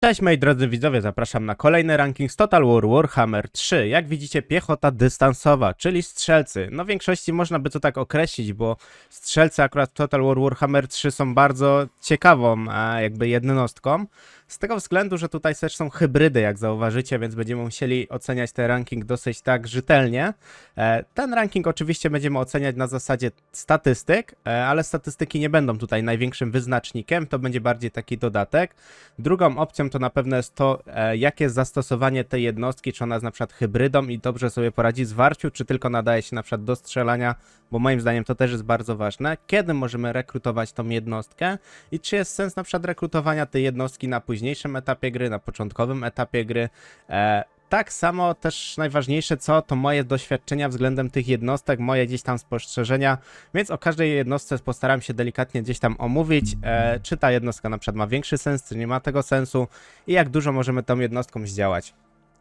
Cześć moi drodzy widzowie, zapraszam na kolejny ranking z Total War Warhammer 3. Jak widzicie, piechota dystansowa, czyli strzelcy. No w większości można by to tak określić, bo strzelcy akurat w Total War Warhammer 3 są bardzo ciekawą jakby jednostką. Z tego względu, że tutaj też są hybrydy, jak zauważycie, więc będziemy musieli oceniać ten ranking dosyć tak rzetelnie. Ten ranking oczywiście będziemy oceniać na zasadzie statystyk, ale statystyki nie będą tutaj największym wyznacznikiem, to będzie bardziej taki dodatek. Drugą opcją to na pewno jest to, jakie jest zastosowanie tej jednostki, czy ona jest na przykład hybrydą i dobrze sobie poradzi z warciu, czy tylko nadaje się na przykład do strzelania, bo moim zdaniem to też jest bardzo ważne. Kiedy możemy rekrutować tą jednostkę i czy jest sens na przykład rekrutowania tej jednostki na późniejszym etapie gry, na początkowym etapie gry. Tak samo też najważniejsze to moje doświadczenia względem tych jednostek, moje gdzieś tam spostrzeżenia, więc o każdej jednostce postaram się delikatnie gdzieś tam omówić, czy ta jednostka na przykład ma większy sens, czy nie ma tego sensu i jak dużo możemy tą jednostką zdziałać.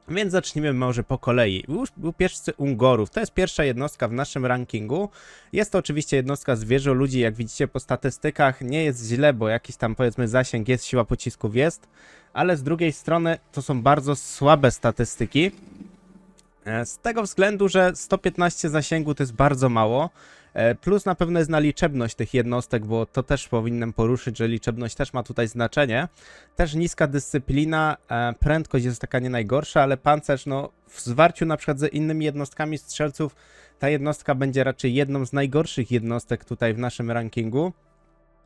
Więc zacznijmy może po kolei. Łupieżcy Ungorów. To jest pierwsza jednostka w naszym rankingu. Jest to oczywiście jednostka zwierzę ludzi, jak widzicie po statystykach. Nie jest źle, bo jakiś tam powiedzmy zasięg jest, siła pocisków jest. Ale z drugiej strony to są bardzo słabe statystyki. Z tego względu, że 115 zasięgu to jest bardzo mało. Plus na pewno jest na liczebność tych jednostek, bo to też powinienem poruszyć, że liczebność też ma tutaj znaczenie. Też niska dyscyplina, prędkość jest taka nie najgorsza, ale pancerz, no w zwarciu na przykład z innymi jednostkami strzelców, ta jednostka będzie raczej jedną z najgorszych jednostek tutaj w naszym rankingu.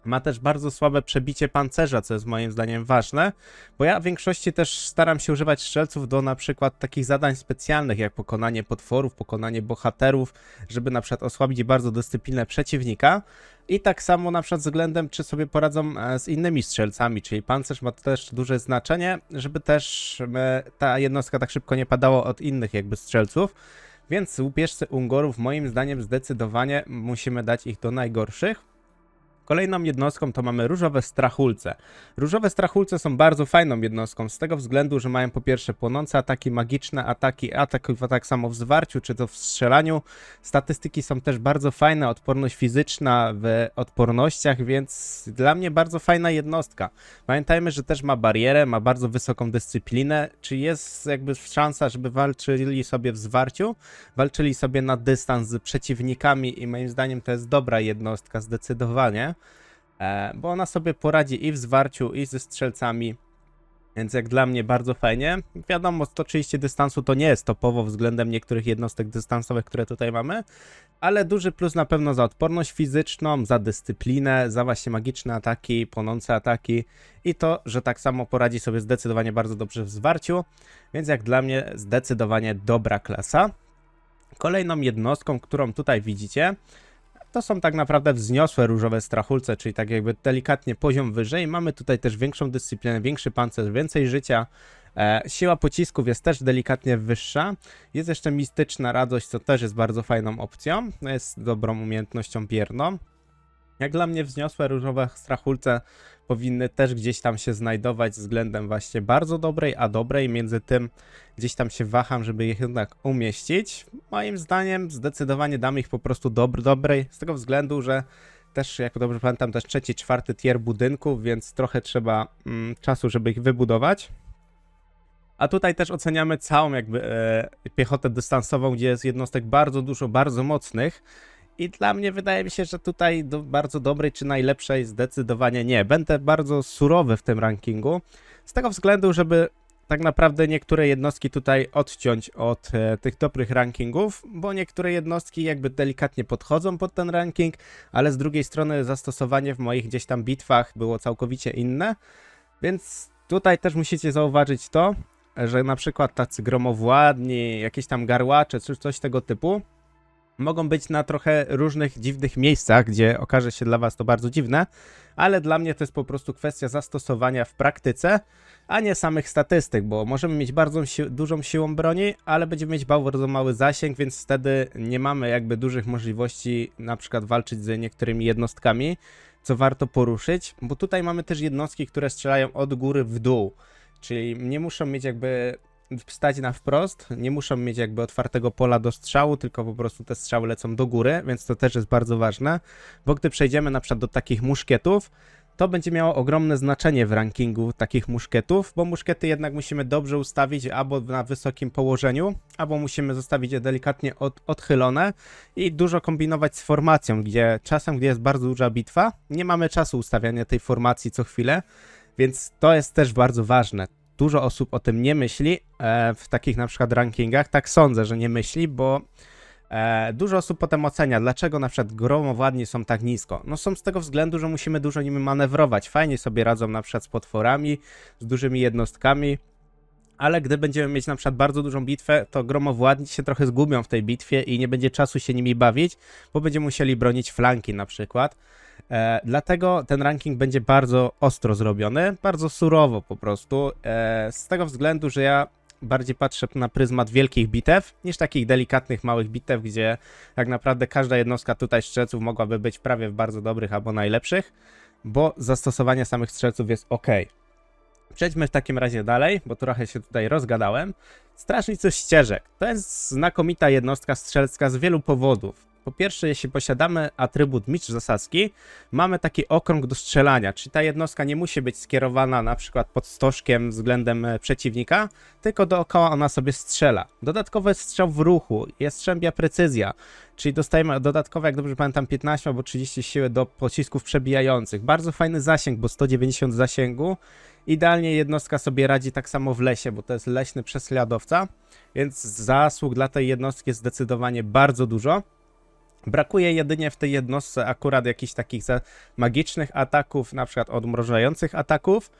Ma też bardzo słabe przebicie pancerza, co jest moim zdaniem ważne, bo ja w większości też staram się używać strzelców do na przykład takich zadań specjalnych, jak pokonanie potworów, pokonanie bohaterów, żeby na przykład osłabić bardzo dyscyplinę przeciwnika. I tak samo na przykład względem, czy sobie poradzą z innymi strzelcami, czyli pancerz ma też duże znaczenie, żeby też ta jednostka tak szybko nie padała od innych jakby strzelców. Więc łupieżcy Ungorów moim zdaniem zdecydowanie musimy dać ich do najgorszych. Kolejną jednostką to mamy różowe strachulce. Różowe strachulce są bardzo fajną jednostką z tego względu, że mają po pierwsze płonące ataki, magiczne ataki, tak samo w zwarciu czy to w strzelaniu. Statystyki są też bardzo fajne, odporność fizyczna w odpornościach, więc dla mnie bardzo fajna jednostka. Pamiętajmy, że też ma barierę, ma bardzo wysoką dyscyplinę, czy jest jakby szansa, żeby walczyli sobie w zwarciu, walczyli sobie na dystans z przeciwnikami i moim zdaniem to jest dobra jednostka zdecydowanie. Bo ona sobie poradzi i w zwarciu, i ze strzelcami, więc jak dla mnie bardzo fajnie. Wiadomo, 130 dystansu to nie jest topowo względem niektórych jednostek dystansowych, które tutaj mamy, ale duży plus na pewno za odporność fizyczną, za dyscyplinę, za właśnie magiczne ataki, płonące ataki i to, że tak samo poradzi sobie zdecydowanie bardzo dobrze w zwarciu, więc jak dla mnie zdecydowanie dobra klasa. Kolejną jednostką, którą tutaj widzicie, to są tak naprawdę wzniosłe różowe strachulce, czyli tak jakby delikatnie poziom wyżej. Mamy tutaj też większą dyscyplinę, większy pancerz, więcej życia. Siła pocisków jest też delikatnie wyższa. Jest jeszcze mistyczna radość, co też jest bardzo fajną opcją. Jest dobrą umiejętnością bierną. Jak dla mnie wzniosłe różowe strachulce powinny też gdzieś tam się znajdować względem właśnie bardzo dobrej, a dobrej. Między tym gdzieś tam się waham, żeby ich jednak umieścić. Moim zdaniem zdecydowanie damy ich po prostu dobrej, z tego względu, że też, jak dobrze pamiętam, też trzeci, czwarty tier budynków, więc trochę trzeba czasu, żeby ich wybudować. A tutaj też oceniamy całą jakby piechotę dystansową, gdzie jest jednostek bardzo dużo, bardzo mocnych. I dla mnie wydaje mi się, że tutaj do bardzo dobrej czy najlepszej zdecydowanie nie. Będę bardzo surowy w tym rankingu. Z tego względu, żeby tak naprawdę niektóre jednostki tutaj odciąć od tych dobrych rankingów, bo niektóre jednostki jakby delikatnie podchodzą pod ten ranking, ale z drugiej strony zastosowanie w moich gdzieś tam bitwach było całkowicie inne. Więc tutaj też musicie zauważyć to, że na przykład tacy gromowładni, jakieś tam garłacze czy coś tego typu mogą być na trochę różnych dziwnych miejscach, gdzie okaże się dla was to bardzo dziwne, ale dla mnie to jest po prostu kwestia zastosowania w praktyce, a nie samych statystyk, bo możemy mieć bardzo dużą siłą broni, ale będziemy mieć bardzo mały zasięg, więc wtedy nie mamy jakby dużych możliwości na przykład walczyć z niektórymi jednostkami, co warto poruszyć, bo tutaj mamy też jednostki, które strzelają od góry w dół, czyli nie muszą mieć jakby stać na wprost, nie muszą mieć jakby otwartego pola do strzału, tylko po prostu te strzały lecą do góry, więc to też jest bardzo ważne, bo gdy przejdziemy na przykład do takich muszkietów, To będzie miało ogromne znaczenie w rankingu takich muszkietów, bo muszkiety jednak musimy dobrze ustawić albo na wysokim położeniu, albo musimy zostawić je delikatnie odchylone i dużo kombinować z formacją, gdzie czasem, gdy jest bardzo duża bitwa, nie mamy czasu ustawiania tej formacji co chwilę, więc to jest też bardzo ważne. Dużo osób o tym nie myśli w takich na przykład rankingach, tak sądzę, że nie myśli, bo dużo osób potem ocenia, dlaczego na przykład gromowładni są tak nisko. No są z tego względu, że musimy dużo nimi manewrować. Fajnie sobie radzą na przykład z potworami, z dużymi jednostkami, ale gdy będziemy mieć na przykład bardzo dużą bitwę, to gromowładni się trochę zgubią w tej bitwie i nie będzie czasu się nimi bawić, bo będziemy musieli bronić flanki na przykład. Dlatego ten ranking będzie bardzo ostro zrobiony, bardzo surowo po prostu, z tego względu, że ja bardziej patrzę na pryzmat wielkich bitew niż takich delikatnych, małych bitew, gdzie tak naprawdę każda jednostka tutaj strzelców mogłaby być prawie w bardzo dobrych albo najlepszych, bo zastosowanie samych strzelców jest ok. Przejdźmy w takim razie dalej, bo trochę się tutaj rozgadałem. Strażnicy ścieżek. To jest znakomita jednostka strzelecka z wielu powodów. Po pierwsze, jeśli posiadamy atrybut mistrz zasadzki, mamy taki okrąg do strzelania, czyli ta jednostka nie musi być skierowana na przykład pod stożkiem względem przeciwnika, tylko dookoła ona sobie strzela. Dodatkowo jest strzał w ruchu, jest strzębia precyzja, czyli dostajemy dodatkowo, jak dobrze pamiętam, 15 albo 30 siły do pocisków przebijających. Bardzo fajny zasięg, bo 190 zasięgu. Idealnie jednostka sobie radzi tak samo w lesie, bo to jest leśny prześladowca, więc zasług dla tej jednostki jest zdecydowanie bardzo dużo. Brakuje jedynie w tej jednostce akurat jakichś takich magicznych ataków, na przykład odmrożających ataków,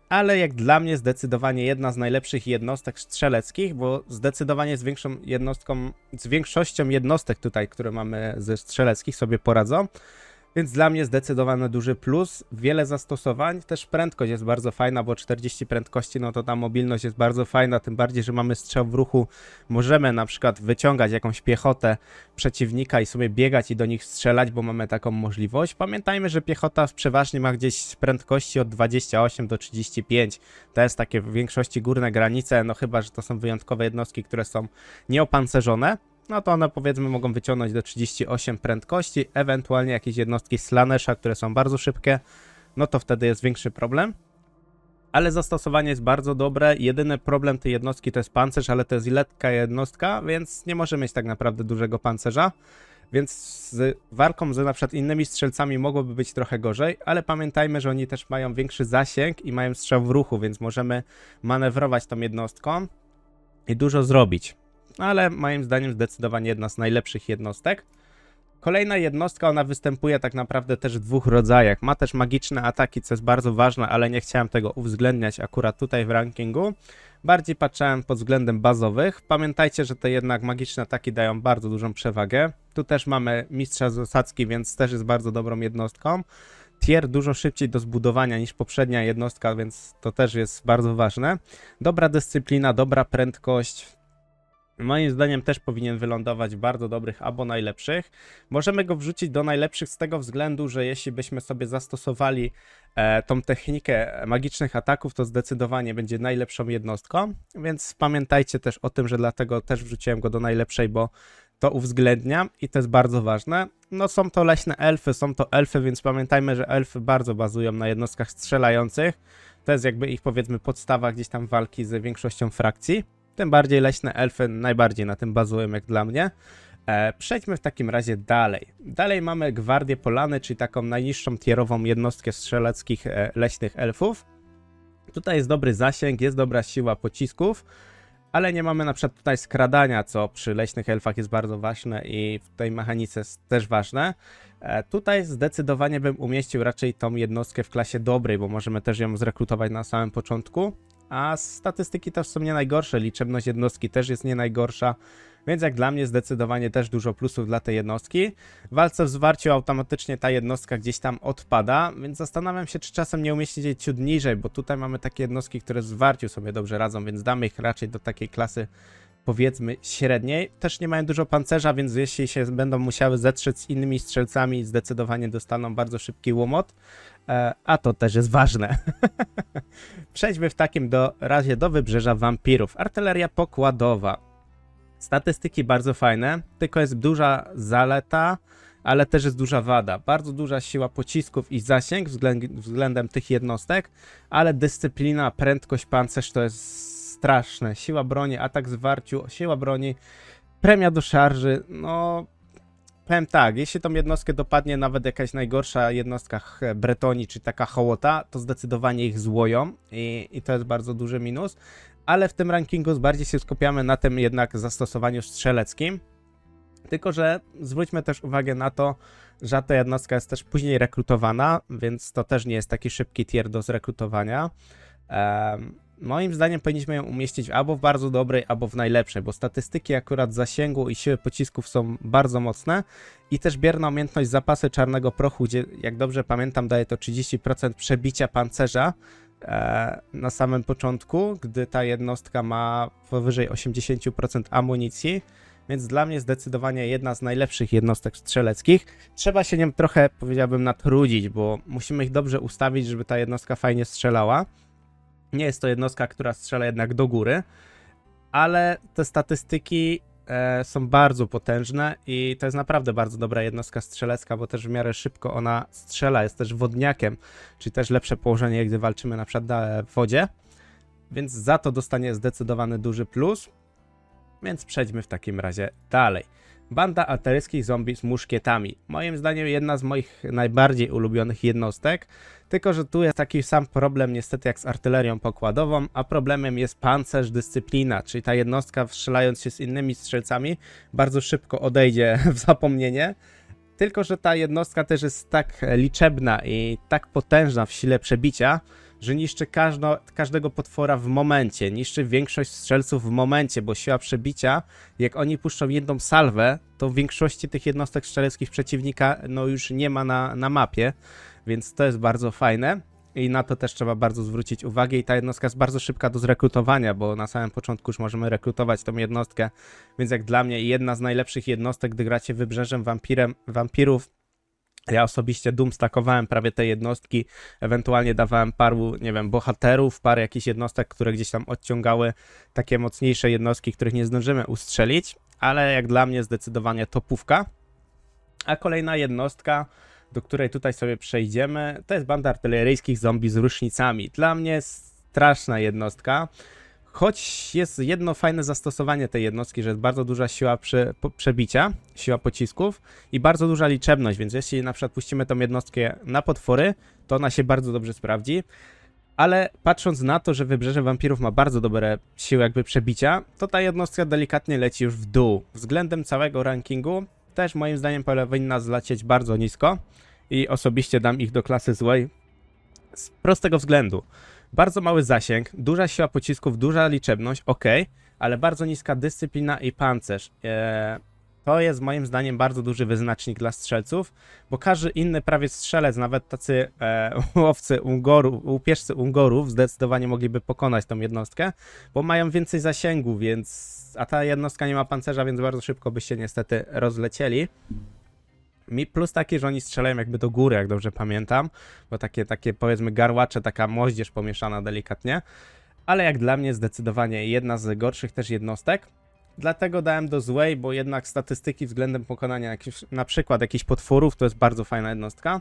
ale jak dla mnie zdecydowanie jedna z najlepszych jednostek strzeleckich, bo zdecydowanie z większą jednostką, z większością jednostek tutaj, które mamy ze strzeleckich sobie poradzą. Więc dla mnie zdecydowanie duży plus, wiele zastosowań, też prędkość jest bardzo fajna, bo 40 prędkości, no to ta mobilność jest bardzo fajna, tym bardziej, że mamy strzał w ruchu, możemy na przykład wyciągać jakąś piechotę przeciwnika i sobie biegać i do nich strzelać, bo mamy taką możliwość. Pamiętajmy, że piechota przeważnie ma gdzieś prędkości od 28 do 35, to jest takie w większości górne granice, no chyba, że to są wyjątkowe jednostki, które są nieopancerzone. No to one powiedzmy mogą wyciągnąć do 38 prędkości, ewentualnie jakieś jednostki Slanesha, które są bardzo szybkie, no to wtedy jest większy problem. Ale zastosowanie jest bardzo dobre, jedyny problem tej jednostki to jest pancerz, ale to jest lekka jednostka, więc nie może mieć tak naprawdę dużego pancerza. Więc z walką z na przykład innymi strzelcami mogłoby być trochę gorzej, ale pamiętajmy, że oni też mają większy zasięg i mają strzał w ruchu, więc możemy manewrować tą jednostką i dużo zrobić. Ale moim zdaniem zdecydowanie jedna z najlepszych jednostek. Kolejna jednostka, ona występuje tak naprawdę też w dwóch rodzajach. Ma też magiczne ataki, co jest bardzo ważne, ale nie chciałem tego uwzględniać akurat tutaj w rankingu. Bardziej patrzyłem pod względem bazowych. Pamiętajcie, że te jednak magiczne ataki dają bardzo dużą przewagę. Tu też mamy mistrza zasadzki, więc też jest bardzo dobrą jednostką. Tier dużo szybciej do zbudowania niż poprzednia jednostka, więc to też jest bardzo ważne. Dobra dyscyplina, dobra prędkość. Moim zdaniem też powinien wylądować w bardzo dobrych albo najlepszych. Możemy go wrzucić do najlepszych z tego względu, że jeśli byśmy sobie zastosowali tą technikę magicznych ataków, to zdecydowanie będzie najlepszą jednostką. Więc pamiętajcie też o tym, że dlatego też wrzuciłem go do najlepszej, bo to uwzględniam i to jest bardzo ważne. No są to leśne elfy, są to elfy, więc pamiętajmy, że elfy bardzo bazują na jednostkach strzelających. To jest jakby ich powiedzmy podstawa gdzieś tam walki z większością frakcji. Tym bardziej leśne elfy najbardziej na tym bazują jak dla mnie. Przejdźmy w takim razie dalej. Dalej mamy Gwardię Polany, czyli taką najniższą tierową jednostkę strzeleckich leśnych elfów. Tutaj jest dobry zasięg, jest dobra siła pocisków, ale nie mamy na przykład tutaj skradania, co przy leśnych elfach jest bardzo ważne i w tej mechanice jest też ważne. Tutaj zdecydowanie bym umieścił raczej tą jednostkę w klasie dobrej, bo możemy też ją zrekrutować na samym początku. A statystyki też są nie najgorsze, liczebność jednostki też jest nie najgorsza, więc jak dla mnie zdecydowanie też dużo plusów dla tej jednostki. W walce w zwarciu automatycznie ta jednostka gdzieś tam odpada, więc zastanawiam się, czy czasem nie umieścić jej ciut niżej, bo tutaj mamy takie jednostki, które w zwarciu sobie dobrze radzą, więc damy ich raczej do takiej klasy powiedzmy średniej. Też nie mają dużo pancerza, więc jeśli się będą musiały zetrzeć z innymi strzelcami, zdecydowanie dostaną bardzo szybki łomot, a to też jest ważne. Przejdźmy w takim razie do Wybrzeża Wampirów. Artyleria pokładowa. Statystyki bardzo fajne, tylko jest duża zaleta, ale też jest duża wada. Bardzo duża siła pocisków i zasięg względem tych jednostek, ale dyscyplina, prędkość, pancerz to jest straszne. Siła broni, atak zwarciu, siła broni, premia do szarży, no... Powiem tak, jeśli tą jednostkę dopadnie nawet jakaś najgorsza jednostka Bretonii, czy taka hołota, to zdecydowanie ich złoją i to jest bardzo duży minus. Ale w tym rankingu bardziej się skupiamy na tym jednak zastosowaniu strzeleckim. Tylko że zwróćmy też uwagę na to, że ta jednostka jest też później rekrutowana, więc to też nie jest taki szybki tier do zrekrutowania. Moim zdaniem powinniśmy ją umieścić albo w bardzo dobrej, albo w najlepszej, bo statystyki akurat zasięgu i siły pocisków są bardzo mocne i też bierna umiejętność zapasy czarnego prochu, gdzie jak dobrze pamiętam daje to 30% przebicia pancerza na samym początku, gdy ta jednostka ma powyżej 80% amunicji, więc dla mnie zdecydowanie jedna z najlepszych jednostek strzeleckich. Trzeba się nią trochę, powiedziałbym, natrudzić, bo musimy ich dobrze ustawić, żeby ta jednostka fajnie strzelała. Nie jest to jednostka, która strzela jednak do góry, ale te statystyki są bardzo potężne i to jest naprawdę bardzo dobra jednostka strzelecka, bo też w miarę szybko ona strzela, jest też wodniakiem, czyli też lepsze położenie, gdy walczymy na przykład w wodzie, więc za to dostanie zdecydowany duży plus, więc przejdźmy w takim razie dalej. Banda ateryjskich zombie z muszkietami. Moim zdaniem jedna z moich najbardziej ulubionych jednostek, tylko że tu jest taki sam problem niestety jak z artylerią pokładową, a problemem jest pancerz, dyscyplina, czyli ta jednostka strzelając się z innymi strzelcami bardzo szybko odejdzie w zapomnienie. Tylko że ta jednostka też jest tak liczebna i tak potężna w sile przebicia, że niszczy każdego potwora w momencie, niszczy większość strzelców w momencie, bo siła przebicia, jak oni puszczą jedną salwę, to w większości tych jednostek strzeleckich przeciwnika no już nie ma na mapie, więc to jest bardzo fajne i na to też trzeba bardzo zwrócić uwagę i ta jednostka jest bardzo szybka do zrekrutowania, bo na samym początku już możemy rekrutować tą jednostkę, więc jak dla mnie jedna z najlepszych jednostek, gdy gracie Wybrzeżem Wampirów. Ja osobiście doomstackowałem prawie te jednostki, ewentualnie dawałem paru, nie wiem, bohaterów, parę jakichś jednostek, które gdzieś tam odciągały takie mocniejsze jednostki, których nie zdążymy ustrzelić, ale jak dla mnie zdecydowanie topówka. A kolejna jednostka, do której tutaj sobie przejdziemy, to jest banda artyleryjskich zombie z rusznicami. Dla mnie straszna jednostka. Choć jest jedno fajne zastosowanie tej jednostki, że jest bardzo duża siła przebicia, siła pocisków i bardzo duża liczebność, więc jeśli na przykład puścimy tą jednostkę na potwory, to ona się bardzo dobrze sprawdzi. Ale patrząc na to, że Wybrzeże Wampirów ma bardzo dobre siły jakby przebicia, to ta jednostka delikatnie leci już w dół. Względem całego rankingu też moim zdaniem powinna zlecieć bardzo nisko i osobiście dam ich do klasy złej z prostego względu. Bardzo mały zasięg, duża siła pocisków, duża liczebność, ok, ale bardzo niska dyscyplina i pancerz. To jest moim zdaniem bardzo duży wyznacznik dla strzelców, bo każdy inny prawie strzelec, nawet tacy łowcy łupieżcy Ungorów zdecydowanie mogliby pokonać tą jednostkę, bo mają więcej zasięgu, a ta jednostka nie ma pancerza, więc bardzo szybko by się niestety rozlecieli. Plus taki, że oni strzelają jakby do góry, jak dobrze pamiętam, bo takie powiedzmy garłacze, taka moździerz pomieszana delikatnie, ale jak dla mnie zdecydowanie jedna z gorszych też jednostek, dlatego dałem do złej, bo jednak statystyki względem pokonania na przykład jakichś potworów to jest bardzo fajna jednostka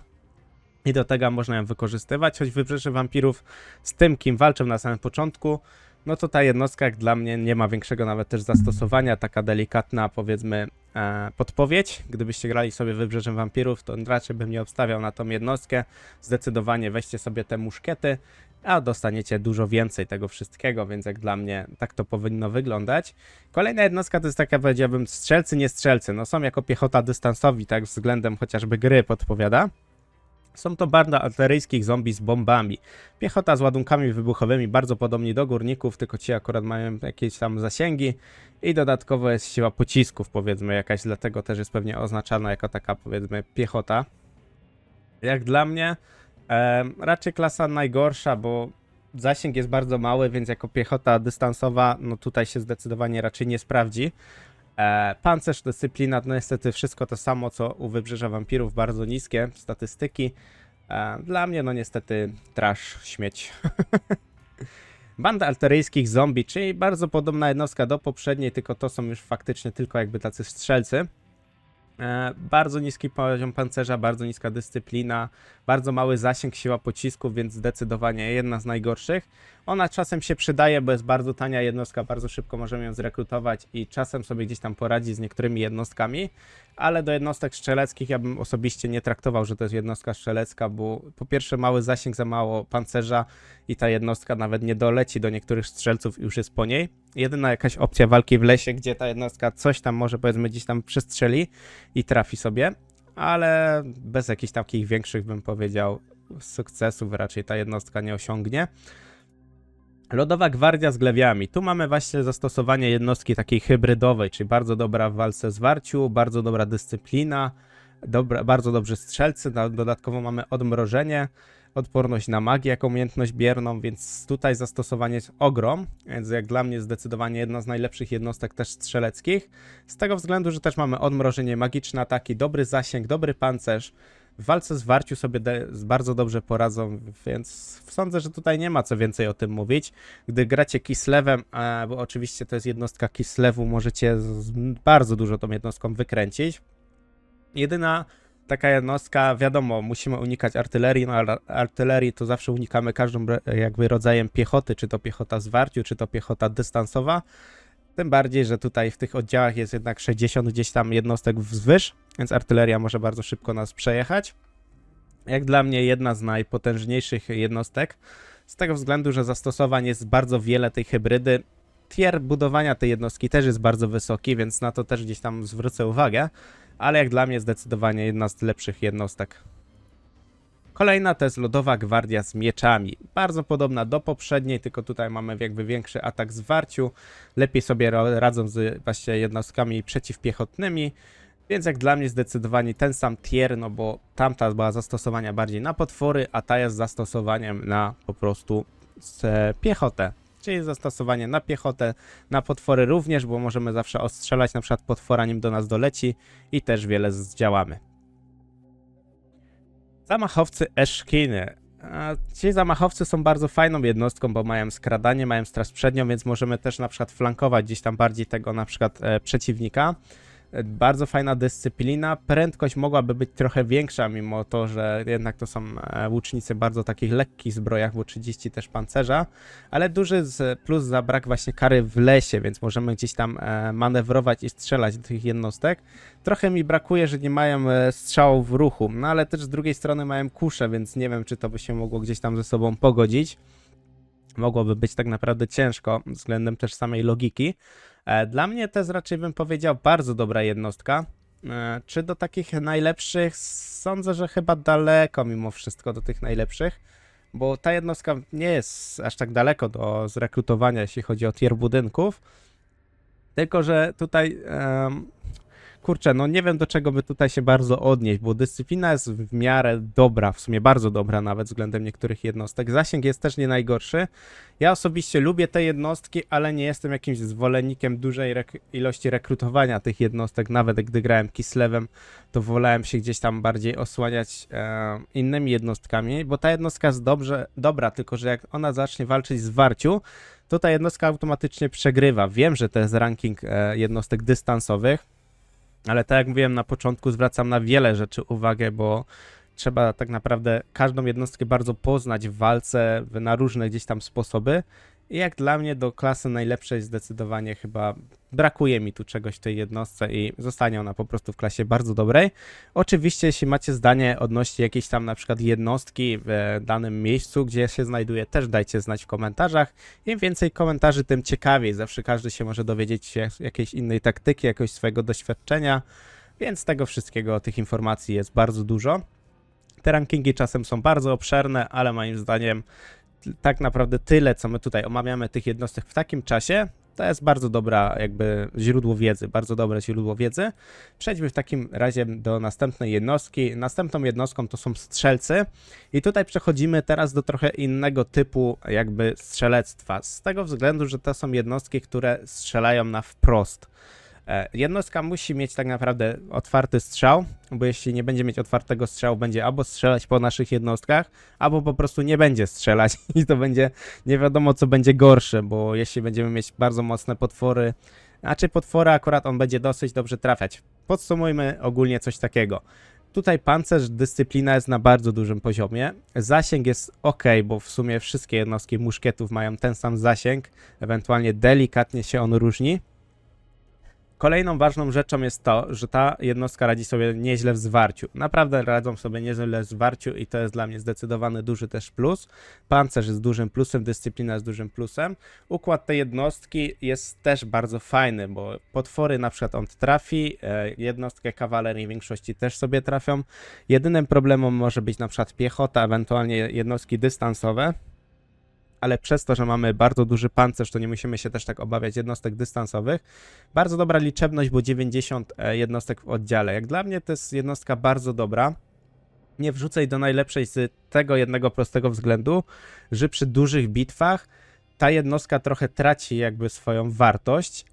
i do tego można ją wykorzystywać, choć Wybrzeże Wampirów z tym, kim walczą na samym początku, no to ta jednostka jak dla mnie nie ma większego nawet też zastosowania, taka delikatna powiedzmy podpowiedź. Gdybyście grali sobie Wybrzeżem Wampirów, to raczej bym nie obstawiał na tą jednostkę. Zdecydowanie weźcie sobie te muszkiety, a dostaniecie dużo więcej tego wszystkiego, więc jak dla mnie tak to powinno wyglądać. Kolejna jednostka to jest taka, powiedziałbym, strzelcy, nie strzelcy. No są jako piechota dystansowi, tak względem chociażby gry podpowiada. Są to banda artyleryjskich zombie z bombami. Piechota z ładunkami wybuchowymi, bardzo podobni do górników, tylko ci akurat mają jakieś tam zasięgi i dodatkowo jest siła pocisków, powiedzmy jakaś, dlatego też jest pewnie oznaczana jako taka, powiedzmy, piechota. Jak dla mnie raczej klasa najgorsza, bo zasięg jest bardzo mały, więc jako piechota dystansowa, no tutaj się zdecydowanie raczej nie sprawdzi. Pancerz, dyscyplina, no niestety wszystko to samo co u Wybrzeża Wampirów, bardzo niskie statystyki. Dla mnie no niestety trash, śmieć. Banda artyleryjskich zombie, czyli bardzo podobna jednostka do poprzedniej, tylko to są już faktycznie tylko jakby tacy strzelcy. Bardzo niski poziom pancerza, bardzo niska dyscyplina, bardzo mały zasięg, siła pocisków, więc zdecydowanie jedna z najgorszych. Ona czasem się przydaje, bo jest bardzo tania jednostka, bardzo szybko możemy ją zrekrutować i czasem sobie gdzieś tam poradzi z niektórymi jednostkami, ale do jednostek strzeleckich ja bym osobiście nie traktował, że to jest jednostka strzelecka, bo po pierwsze mały zasięg, za mało pancerza i ta jednostka nawet nie doleci do niektórych strzelców i już jest po niej. Jedyna jakaś opcja walki w lesie, gdzie ta jednostka coś tam może powiedzmy gdzieś tam przestrzeli i trafi sobie, ale bez jakichś takich większych, bym powiedział, sukcesów raczej ta jednostka nie osiągnie. Lodowa Gwardia z glewiami. Tu mamy właśnie zastosowanie jednostki takiej hybrydowej, czyli bardzo dobra w walce zwarciu, bardzo dobra dyscyplina, bardzo dobrzy strzelcy, dodatkowo mamy odmrożenie, odporność na magię jako umiejętność bierną, więc tutaj zastosowanie jest ogrom, więc jak dla mnie zdecydowanie jedna z najlepszych jednostek też strzeleckich, z tego względu, że też mamy odmrożenie, magiczne ataki, dobry zasięg, dobry pancerz, w walce zwarciu sobie bardzo dobrze poradzą, więc sądzę, że tutaj nie ma co więcej o tym mówić. Gdy gracie Kislewem, bo oczywiście to jest jednostka Kislewu, możecie bardzo dużo tą jednostką wykręcić. Jedyna taka jednostka, wiadomo, musimy unikać artylerii, no ale artylerii to zawsze unikamy każdym jakby rodzajem piechoty, czy to piechota zwarciu, czy to piechota dystansowa. Tym bardziej, że tutaj w tych oddziałach jest jednak 60 gdzieś tam jednostek wzwyż, więc artyleria może bardzo szybko nas przejechać. Jak dla mnie jedna z najpotężniejszych jednostek, z tego względu, że zastosowań jest bardzo wiele tej hybrydy. Tier budowania tej jednostki też jest bardzo wysoki, więc na to też gdzieś tam zwrócę uwagę, ale jak dla mnie zdecydowanie jedna z lepszych jednostek. Kolejna to jest Lodowa Gwardia z mieczami. Bardzo podobna do poprzedniej, tylko tutaj mamy jakby większy atak zwarciu. Lepiej sobie radzą z właśnie jednostkami przeciwpiechotnymi. Więc jak dla mnie zdecydowanie ten sam tier, no bo tamta była zastosowania bardziej na potwory, a ta jest zastosowaniem na po prostu piechotę. Czyli zastosowanie na piechotę, na potwory również, bo możemy zawsze ostrzelać na przykład potwora, nim do nas doleci i też wiele zdziałamy. Zamachowcy Eszkiny. Ci zamachowcy są bardzo fajną jednostką, bo mają skradanie, mają straż przednią, więc możemy też na przykład flankować gdzieś tam bardziej tego na przykład przeciwnika. Bardzo fajna dyscyplina, prędkość mogłaby być trochę większa, mimo to, że jednak to są łucznicy bardzo takich lekkich zbrojach, bo 30 też pancerza, ale duży plus za brak właśnie kary w lesie, więc możemy gdzieś tam manewrować i strzelać do tych jednostek. Trochę mi brakuje, że nie mają strzałów w ruchu, no ale też z drugiej strony mają kusze, więc nie wiem, czy to by się mogło gdzieś tam ze sobą pogodzić. Mogłoby być tak naprawdę ciężko względem też samej logiki. Dla mnie to jest raczej, bym powiedział, bardzo dobra jednostka. Czy do takich najlepszych? Sądzę, że chyba daleko mimo wszystko do tych najlepszych, bo ta jednostka nie jest aż tak daleko do zrekrutowania, jeśli chodzi o tier budynków. Tylko że tutaj kurczę, no nie wiem do czego by tutaj się bardzo odnieść, bo dyscyplina jest w miarę dobra, w sumie bardzo dobra nawet względem niektórych jednostek. Zasięg jest też nie najgorszy. Ja osobiście lubię te jednostki, ale nie jestem jakimś zwolennikiem dużej ilości rekrutowania tych jednostek. Nawet gdy grałem Kislewem, to wolałem się gdzieś tam bardziej osłaniać innymi jednostkami, bo ta jednostka jest dobra, tylko że jak ona zacznie walczyć z Warciu, to ta jednostka automatycznie przegrywa. Wiem, że to jest ranking jednostek dystansowych, ale tak jak mówiłem na początku, zwracam na wiele rzeczy uwagę, bo trzeba tak naprawdę każdą jednostkę bardzo poznać w walce na różne gdzieś tam sposoby. I jak dla mnie do klasy najlepszej zdecydowanie chyba brakuje mi tu czegoś w tej jednostce i zostanie ona po prostu w klasie bardzo dobrej. Oczywiście jeśli macie zdanie odnośnie jakiejś tam na przykład jednostki w danym miejscu, gdzie się znajduje, też dajcie znać w komentarzach. Im więcej komentarzy, tym ciekawiej. Zawsze każdy się może dowiedzieć się jakiejś innej taktyki, jakiegoś swojego doświadczenia, więc tego wszystkiego, tych informacji jest bardzo dużo. Te rankingi czasem są bardzo obszerne, ale moim zdaniem tak naprawdę tyle, co my tutaj omawiamy tych jednostek w takim czasie, to jest bardzo dobra jakby źródło wiedzy, bardzo dobre źródło wiedzy. Przejdźmy w takim razie do następnej jednostki. Następną jednostką to są strzelcy i tutaj przechodzimy teraz do trochę innego typu jakby strzelectwa, z tego względu, że to są jednostki, które strzelają na wprost. Jednostka musi mieć tak naprawdę otwarty strzał, bo jeśli nie będzie mieć otwartego strzału, będzie albo strzelać po naszych jednostkach, albo po prostu nie będzie strzelać i to będzie nie wiadomo co będzie gorsze, bo jeśli będziemy mieć bardzo mocne potwory a czy potwory akurat on będzie dosyć dobrze trafiać. Podsumujmy ogólnie coś takiego. Tutaj pancerz, dyscyplina jest na bardzo dużym poziomie. Zasięg jest ok, bo w sumie wszystkie jednostki muszkietów mają ten sam zasięg, ewentualnie delikatnie się on różni. Kolejną ważną rzeczą jest to, że ta jednostka radzi sobie nieźle w zwarciu. Naprawdę radzą sobie nieźle w zwarciu i to jest dla mnie zdecydowany duży też plus. Pancerz jest dużym plusem, dyscyplina jest dużym plusem. Układ tej jednostki jest też bardzo fajny, bo potwory na przykład on trafi, jednostkę kawalerii w większości też sobie trafią. Jedynym problemem może być na przykład piechota, ewentualnie jednostki dystansowe. Ale przez to, że mamy bardzo duży pancerz, to nie musimy się też tak obawiać jednostek dystansowych. Bardzo dobra liczebność, bo 90 jednostek w oddziale. Jak dla mnie to jest jednostka bardzo dobra. Nie wrzucaj do najlepszej z tego jednego prostego względu, że przy dużych bitwach ta jednostka trochę traci jakby swoją wartość,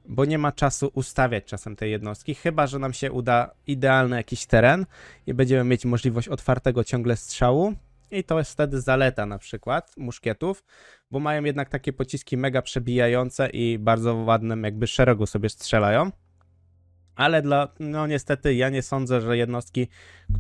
bo nie ma czasu ustawiać czasem tej jednostki, chyba że nam się uda idealny jakiś teren i będziemy mieć możliwość otwartego ciągle strzału. I to jest wtedy zaleta na przykład muszkietów, bo mają jednak takie pociski mega przebijające i bardzo ładnym jakby szeregu sobie strzelają. Ale no niestety ja nie sądzę, że jednostki,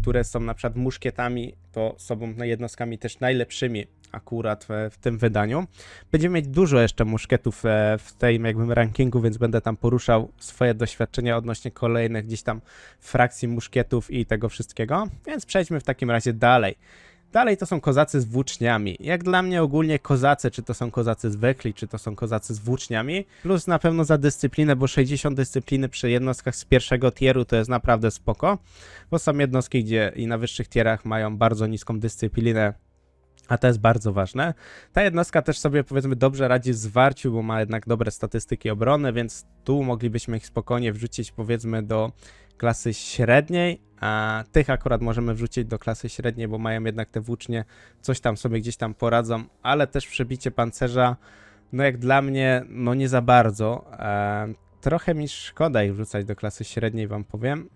które są na przykład muszkietami, to są jednostkami też najlepszymi akurat w tym wydaniu. Będziemy mieć dużo jeszcze muszkietów w tym jakby rankingu, więc będę tam poruszał swoje doświadczenia odnośnie kolejnych gdzieś tam frakcji muszkietów i tego wszystkiego. Więc przejdźmy w takim razie dalej. Dalej to są kozacy z włóczniami. Jak dla mnie ogólnie kozacy, czy to są kozacy zwykli, czy to są kozacy z włóczniami, plus na pewno za dyscyplinę, bo 60 dyscypliny przy jednostkach z pierwszego tieru to jest naprawdę spoko, bo są jednostki, gdzie i na wyższych tierach mają bardzo niską dyscyplinę, a to jest bardzo ważne. Ta jednostka też sobie powiedzmy dobrze radzi w zwarciu, bo ma jednak dobre statystyki obrony, więc tu moglibyśmy ich spokojnie wrzucić powiedzmy do klasy średniej, a tych akurat możemy wrzucić do klasy średniej, bo mają jednak te włócznie, coś tam sobie gdzieś tam poradzą, ale też przebicie pancerza, no jak dla mnie, no nie za bardzo. Trochę mi szkoda ich wrzucać do klasy średniej, wam powiem.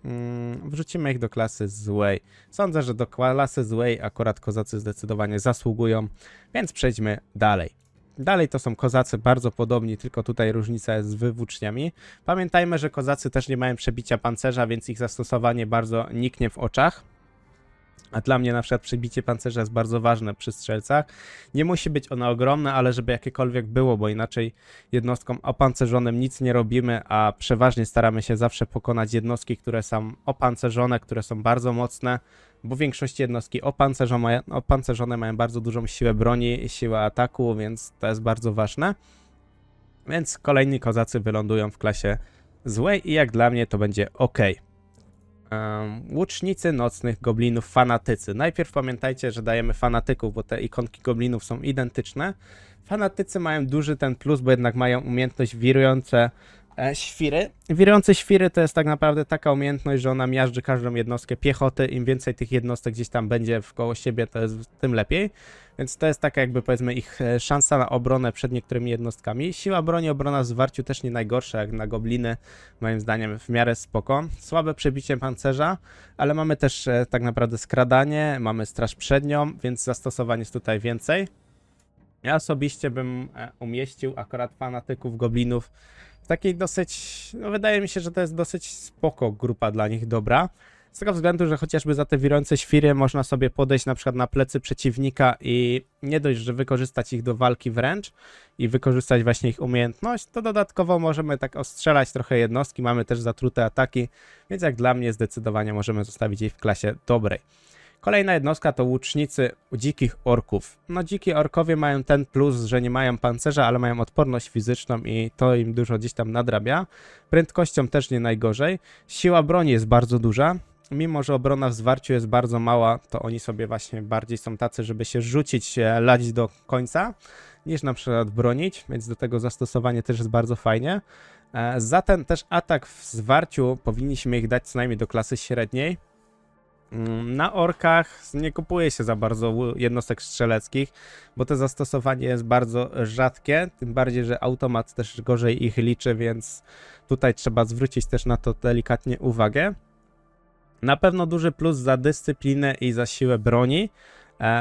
Wrzucimy ich do klasy złej. Sądzę, że do klasy złej akurat kozacy zdecydowanie zasługują, więc przejdźmy dalej. Dalej to są kozacy bardzo podobni, tylko tutaj różnica jest z włóczniami. Pamiętajmy, że kozacy też nie mają przebicia pancerza, więc ich zastosowanie bardzo niknie w oczach. A dla mnie na przykład przebicie pancerza jest bardzo ważne przy strzelcach. Nie musi być ono ogromne, ale żeby jakiekolwiek było, bo inaczej jednostkom opancerzonym nic nie robimy, a przeważnie staramy się zawsze pokonać jednostki, które są opancerzone, które są bardzo mocne, bo w większości jednostki opancerzone mają bardzo dużą siłę broni i siłę ataku, więc to jest bardzo ważne. Więc kolejni kozacy wylądują w klasie złej i jak dla mnie to będzie ok. Łucznicy nocnych goblinów fanatycy. Najpierw pamiętajcie, że dajemy fanatyków, bo te ikonki goblinów są identyczne. Fanatycy mają duży ten plus, bo jednak mają umiejętność wirujące świry. Wirujące świry to jest tak naprawdę taka umiejętność, że ona miażdży każdą jednostkę piechoty. Im więcej tych jednostek gdzieś tam będzie wkoło siebie, to jest tym lepiej. Więc to jest taka jakby powiedzmy ich szansa na obronę przed niektórymi jednostkami. Siła broni, obrona w zwarciu też nie najgorsza jak na gobliny. Moim zdaniem w miarę spoko. Słabe przebicie pancerza, ale mamy też tak naprawdę skradanie, mamy straż przednią, więc zastosowań jest tutaj więcej. Ja osobiście bym umieścił akurat fanatyków goblinów w takiej dosyć, no wydaje mi się, że to jest dosyć spoko grupa dla nich dobra. Z tego względu, że chociażby za te wirujące świry można sobie podejść na przykład na plecy przeciwnika i nie dość, że wykorzystać ich do walki wręcz i wykorzystać właśnie ich umiejętność, to dodatkowo możemy tak ostrzelać trochę jednostki, mamy też zatrute ataki, więc jak dla mnie zdecydowanie możemy zostawić jej w klasie dobrej. Kolejna jednostka to łucznicy dzikich orków. No dziki orkowie mają ten plus, że nie mają pancerza, ale mają odporność fizyczną i to im dużo gdzieś tam nadrabia. Prędkością też nie najgorzej. Siła broni jest bardzo duża. Mimo że obrona w zwarciu jest bardzo mała, to oni sobie właśnie bardziej są tacy, żeby się rzucić, lać do końca, niż na przykład bronić, więc do tego zastosowanie też jest bardzo fajnie. Za ten też atak w zwarciu powinniśmy ich dać co najmniej do klasy średniej. Na orkach nie kupuje się za bardzo jednostek strzeleckich, bo to zastosowanie jest bardzo rzadkie, tym bardziej, że automat też gorzej ich liczy, więc tutaj trzeba zwrócić też na to delikatnie uwagę. Na pewno duży plus za dyscyplinę i za siłę broni.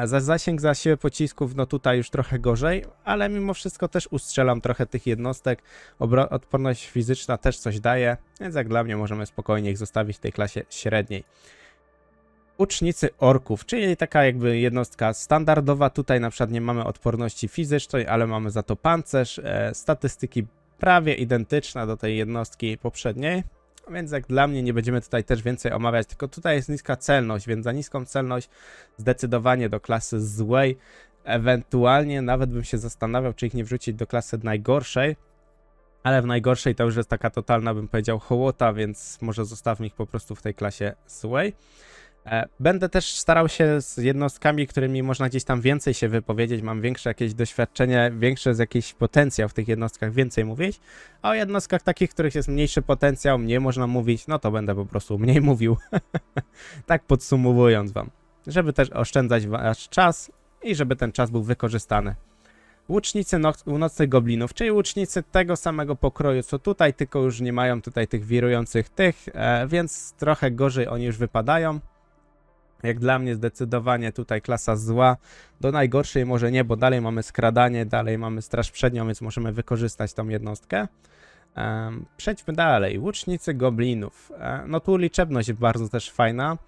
Za zasięg, za siłę pocisków, no tutaj już trochę gorzej, ale mimo wszystko też ustrzelam trochę tych jednostek. Odporność fizyczna też coś daje, więc jak dla mnie możemy spokojnie ich zostawić w tej klasie średniej. Łucznicy orków, czyli taka jakby jednostka standardowa. Tutaj na przykład nie mamy odporności fizycznej, ale mamy za to pancerz. Statystyki prawie identyczne do tej jednostki poprzedniej, więc jak dla mnie nie będziemy tutaj też więcej omawiać, tylko tutaj jest niska celność, więc za niską celność zdecydowanie do klasy złej. Ewentualnie nawet bym się zastanawiał, czy ich nie wrzucić do klasy najgorszej, ale w najgorszej to już jest taka totalna, bym powiedział, hołota, więc może zostawmy ich po prostu w tej klasie złej. Będę też starał się z jednostkami, którymi można gdzieś tam więcej się wypowiedzieć, mam większe jakieś doświadczenie, większy jakiś potencjał w tych jednostkach, więcej mówić, a o jednostkach takich, których jest mniejszy potencjał, mniej można mówić, no to będę po prostu mniej mówił. Tak podsumowując wam, żeby też oszczędzać wasz czas i żeby ten czas był wykorzystany. Łucznicy nocnych goblinów, czyli łucznicy tego samego pokroju co tutaj, tylko już nie mają tutaj tych wirujących więc trochę gorzej oni już wypadają. Jak dla mnie zdecydowanie tutaj klasa zła, do najgorszej może nie, bo dalej mamy skradanie, dalej mamy straż przednią, więc możemy wykorzystać tą jednostkę. Przejdźmy dalej, łucznicy goblinów, no tu liczebność jest bardzo też fajna.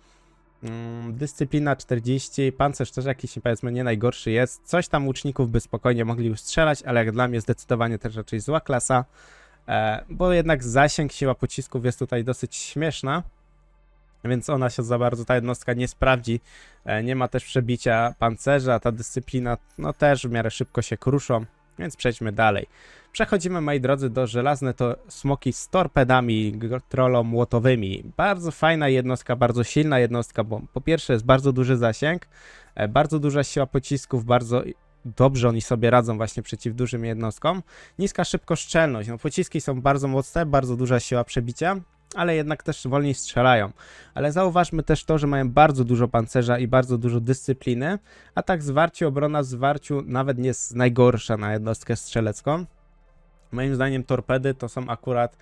Dyscyplina 40, pancerz też jakiś powiedzmy nie najgorszy jest, coś tam łuczników by spokojnie mogli już strzelać, ale jak dla mnie zdecydowanie też raczej zła klasa, bo jednak zasięg, siła pocisków jest tutaj dosyć śmieszna. Więc ona się za bardzo, ta jednostka nie sprawdzi, nie ma też przebicia pancerza, ta dyscyplina no też w miarę szybko się kruszą, więc przejdźmy dalej. Przechodzimy, moi drodzy, do żelazne to smoki z torpedami trollomłotowymi. Bardzo fajna jednostka, bardzo silna jednostka, bo po pierwsze jest bardzo duży zasięg, bardzo duża siła pocisków, bardzo dobrze oni sobie radzą właśnie przeciw dużym jednostkom. Niska szybkoszczelność, no pociski są bardzo mocne, bardzo duża siła przebicia, ale jednak też wolniej strzelają. Ale zauważmy też to, że mają bardzo dużo pancerza i bardzo dużo dyscypliny, a tak zwarciu, obrona w zwarciu nawet nie jest najgorsza na jednostkę strzelecką. Moim zdaniem torpedy to są akurat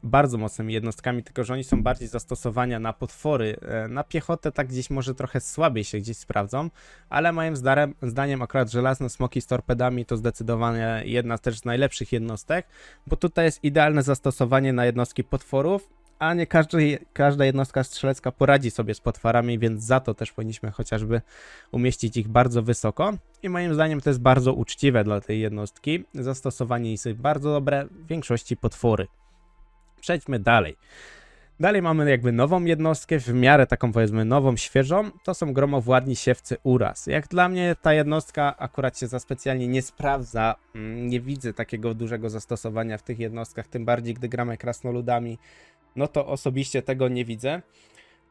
bardzo mocnymi jednostkami, tylko że oni są bardziej zastosowania na potwory. Na piechotę tak gdzieś może trochę słabiej się gdzieś sprawdzą, ale moim zdaniem akurat żelazne smoki z torpedami to zdecydowanie jedna też z najlepszych jednostek, bo tutaj jest idealne zastosowanie na jednostki potworów, a nie każda jednostka strzelecka poradzi sobie z potworami, więc za to też powinniśmy chociażby umieścić ich bardzo wysoko. I moim zdaniem to jest bardzo uczciwe dla tej jednostki. Zastosowanie jest bardzo dobre, w większości potwory. Przejdźmy dalej. Dalej mamy jakby nową jednostkę, w miarę taką powiedzmy nową, świeżą. To są gromowładni siewcy uraz. Jak dla mnie ta jednostka akurat się za specjalnie nie sprawdza. Nie widzę takiego dużego zastosowania w tych jednostkach, tym bardziej gdy gramy krasnoludami. No to osobiście tego nie widzę.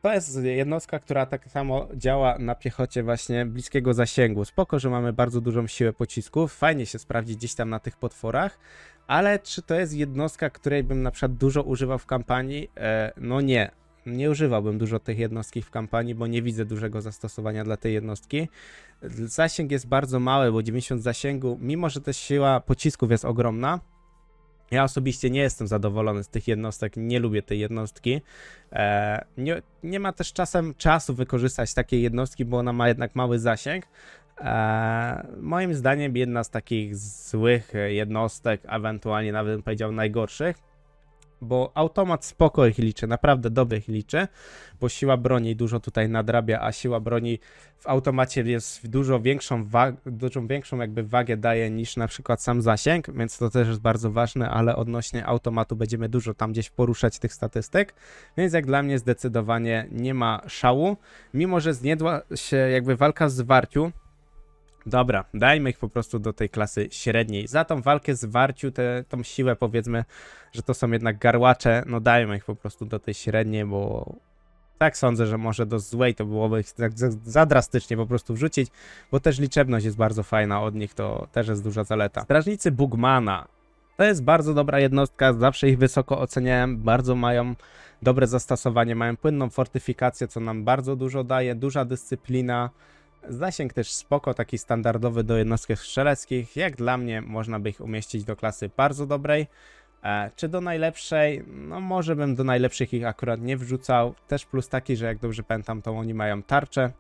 To jest jednostka, która tak samo działa na piechocie właśnie bliskiego zasięgu. Spoko, że mamy bardzo dużą siłę pocisków, fajnie się sprawdzi gdzieś tam na tych potworach, ale czy to jest jednostka, której bym na przykład dużo używał w kampanii? No nie. Nie używałbym dużo tych jednostki w kampanii, bo nie widzę dużego zastosowania dla tej jednostki. Zasięg jest bardzo mały, bo 90 zasięgu, mimo że też siła pocisków jest ogromna. Ja osobiście nie jestem zadowolony z tych jednostek, nie lubię tej jednostki. Nie ma też czasem czasu wykorzystać takiej jednostki, bo ona ma jednak mały zasięg. Moim zdaniem jedna z takich złych jednostek, ewentualnie nawet bym powiedział najgorszych, bo automat spoko ich liczy, naprawdę dobrze ich liczy, bo siła broni dużo tutaj nadrabia, a siła broni w automacie jest dużo większą jakby wagę daje niż na przykład sam zasięg, więc to też jest bardzo ważne, ale odnośnie automatu będziemy dużo tam gdzieś poruszać tych statystyk, więc jak dla mnie zdecydowanie nie ma szału, mimo że zniedła się jakby walka z zwarciu. Dobra, dajmy ich po prostu do tej klasy średniej. Za tą walkę z warciu, tą siłę powiedzmy, że to są jednak garłacze, no dajmy ich po prostu do tej średniej, bo tak sądzę, że może do złej to byłoby ich za drastycznie po prostu wrzucić, bo też liczebność jest bardzo fajna od nich, to też jest duża zaleta. Strażnicy Bugmana. To jest bardzo dobra jednostka, zawsze ich wysoko oceniałem, bardzo mają dobre zastosowanie, mają płynną fortyfikację, co nam bardzo dużo daje, duża dyscyplina. Zasięg też spoko, taki standardowy do jednostek strzeleckich. Jak dla mnie można by ich umieścić do klasy bardzo dobrej. Czy do najlepszej? No może bym do najlepszych ich akurat nie wrzucał. Też plus taki, że jak dobrze pamiętam, to oni mają tarczę.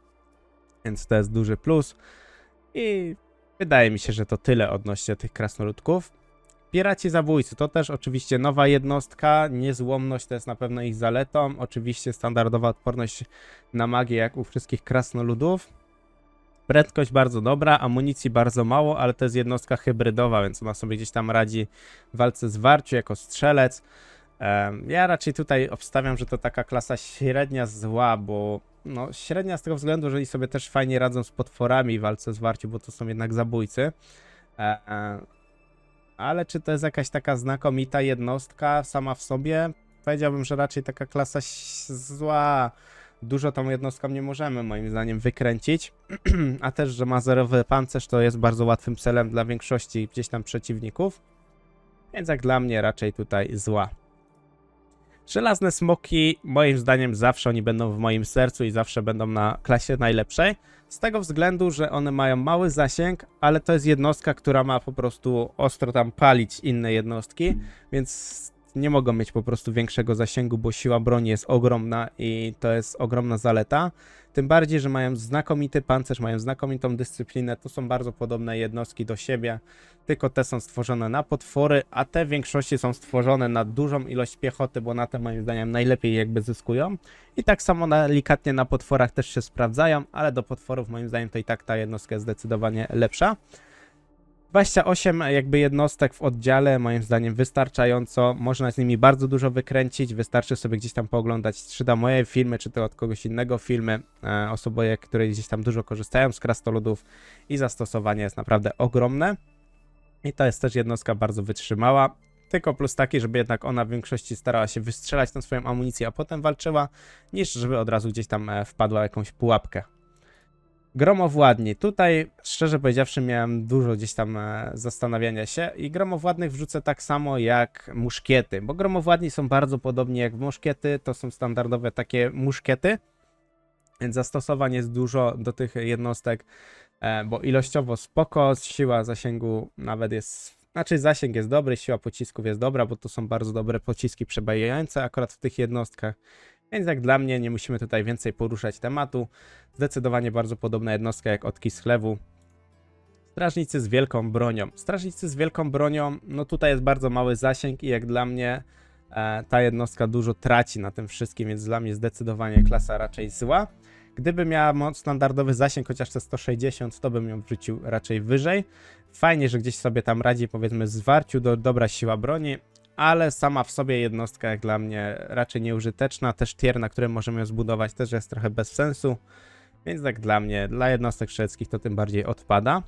więc to jest duży plus. I wydaje mi się, że to tyle odnośnie tych krasnoludków. Piraci zabójcy to też oczywiście nowa jednostka, niezłomność to jest na pewno ich zaletą, oczywiście standardowa odporność na magię jak u wszystkich krasnoludów. Prędkość bardzo dobra, amunicji bardzo mało, ale to jest jednostka hybrydowa, więc ona sobie gdzieś tam radzi w walce z warciu jako strzelec. Ja raczej tutaj obstawiam, że to taka klasa średnia zła, bo no średnia z tego względu, że oni sobie też fajnie radzą z potworami w walce z warciu, bo to są jednak zabójcy. Ale czy to jest jakaś taka znakomita jednostka sama w sobie? Powiedziałbym, że raczej taka klasa zła. Dużo tą jednostką nie możemy moim zdaniem wykręcić, a też, że ma zerowy pancerz to jest bardzo łatwym celem dla większości gdzieś tam przeciwników, więc jak dla mnie raczej tutaj zła. Żelazne smoki, moim zdaniem zawsze oni będą w moim sercu i zawsze będą na klasie najlepszej, z tego względu, że one mają mały zasięg, ale to jest jednostka, która ma po prostu ostro tam palić inne jednostki, więc nie mogą mieć po prostu większego zasięgu, bo siła broni jest ogromna i to jest ogromna zaleta. Tym bardziej, że mają znakomity pancerz, mają znakomitą dyscyplinę, to są bardzo podobne jednostki do siebie, tylko te są stworzone na potwory, a te w większości są stworzone na dużą ilość piechoty, bo na te moim zdaniem najlepiej jakby zyskują. I tak samo delikatnie na potworach też się sprawdzają, ale do potworów moim zdaniem to i tak ta jednostka jest zdecydowanie lepsza. 28 jakby jednostek w oddziale, moim zdaniem wystarczająco, można z nimi bardzo dużo wykręcić, wystarczy sobie gdzieś tam pooglądać, czy da moje filmy, czy to od kogoś innego filmy, osoby, które gdzieś tam dużo korzystają z krasnoludów i zastosowanie jest naprawdę ogromne. I to jest też jednostka bardzo wytrzymała, tylko plus taki, żeby jednak ona w większości starała się wystrzelać na swoją amunicję, a potem walczyła, niż żeby od razu gdzieś tam wpadła w jakąś pułapkę. Gromowładni. Tutaj, szczerze powiedziawszy, miałem dużo gdzieś tam zastanawiania się i gromowładnych wrzucę tak samo jak muszkiety, bo gromowładni są bardzo podobni jak muszkiety, to są standardowe takie muszkiety, więc zastosowań jest dużo do tych jednostek, bo ilościowo spoko, siła zasięgu nawet jest, znaczy zasięg jest dobry, siła pocisków jest dobra, bo to są bardzo dobre pociski przebijające akurat w tych jednostkach. Więc jak dla mnie nie musimy tutaj więcej poruszać tematu. Zdecydowanie bardzo podobna jednostka jak od Kislewu. Strażnicy z wielką bronią. Strażnicy z wielką bronią, no tutaj jest bardzo mały zasięg i jak dla mnie ta jednostka dużo traci na tym wszystkim, więc dla mnie zdecydowanie klasa raczej zła. Gdyby miała standardowy zasięg, chociaż te 160, to bym ją wrzucił raczej wyżej. Fajnie, że gdzieś sobie tam radzi, powiedzmy, zwarciu, dobra siła broni, ale sama w sobie jednostka jak dla mnie raczej nieużyteczna. Też tier, na którym możemy ją zbudować, też jest trochę bez sensu. Więc tak dla mnie, dla jednostek strzeleckich to tym bardziej odpada.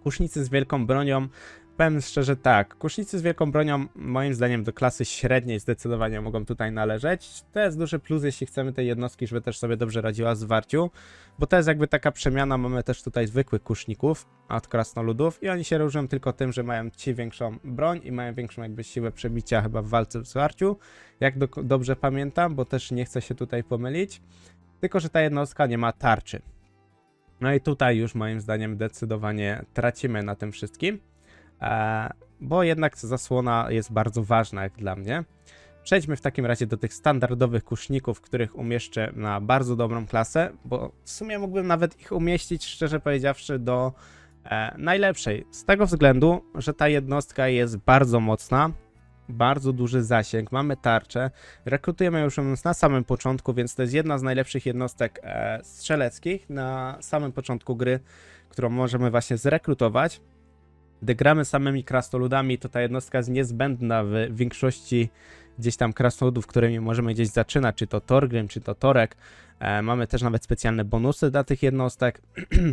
Kusznicy z wielką bronią, powiem szczerze tak, kusznicy z wielką bronią moim zdaniem do klasy średniej zdecydowanie mogą tutaj należeć. To jest duży plus, jeśli chcemy tej jednostki, żeby też sobie dobrze radziła w zwarciu, bo to jest jakby taka przemiana, mamy też tutaj zwykłych kuszników od krasnoludów i oni się różnią tylko tym, że mają ci większą broń i mają większą jakby siłę przebicia chyba w walce w zwarciu, jak dobrze pamiętam, bo też nie chcę się tutaj pomylić, tylko że ta jednostka nie ma tarczy. No i tutaj już moim zdaniem zdecydowanie tracimy na tym wszystkim. Bo jednak zasłona jest bardzo ważna jak dla mnie. Przejdźmy w takim razie do tych standardowych kuszników, których umieszczę na bardzo dobrą klasę, bo w sumie mógłbym nawet ich umieścić, szczerze powiedziawszy, do najlepszej. Z tego względu, że ta jednostka jest bardzo mocna, bardzo duży zasięg, mamy tarczę, rekrutujemy już ją na samym początku, więc to jest jedna z najlepszych jednostek strzeleckich na samym początku gry, którą możemy właśnie zrekrutować. Gdy gramy samymi krasnoludami, to ta jednostka jest niezbędna w większości gdzieś tam krasnoludów, którymi możemy gdzieś zaczynać, czy to Thorgrim, czy to Torek. Mamy też nawet specjalne bonusy dla tych jednostek.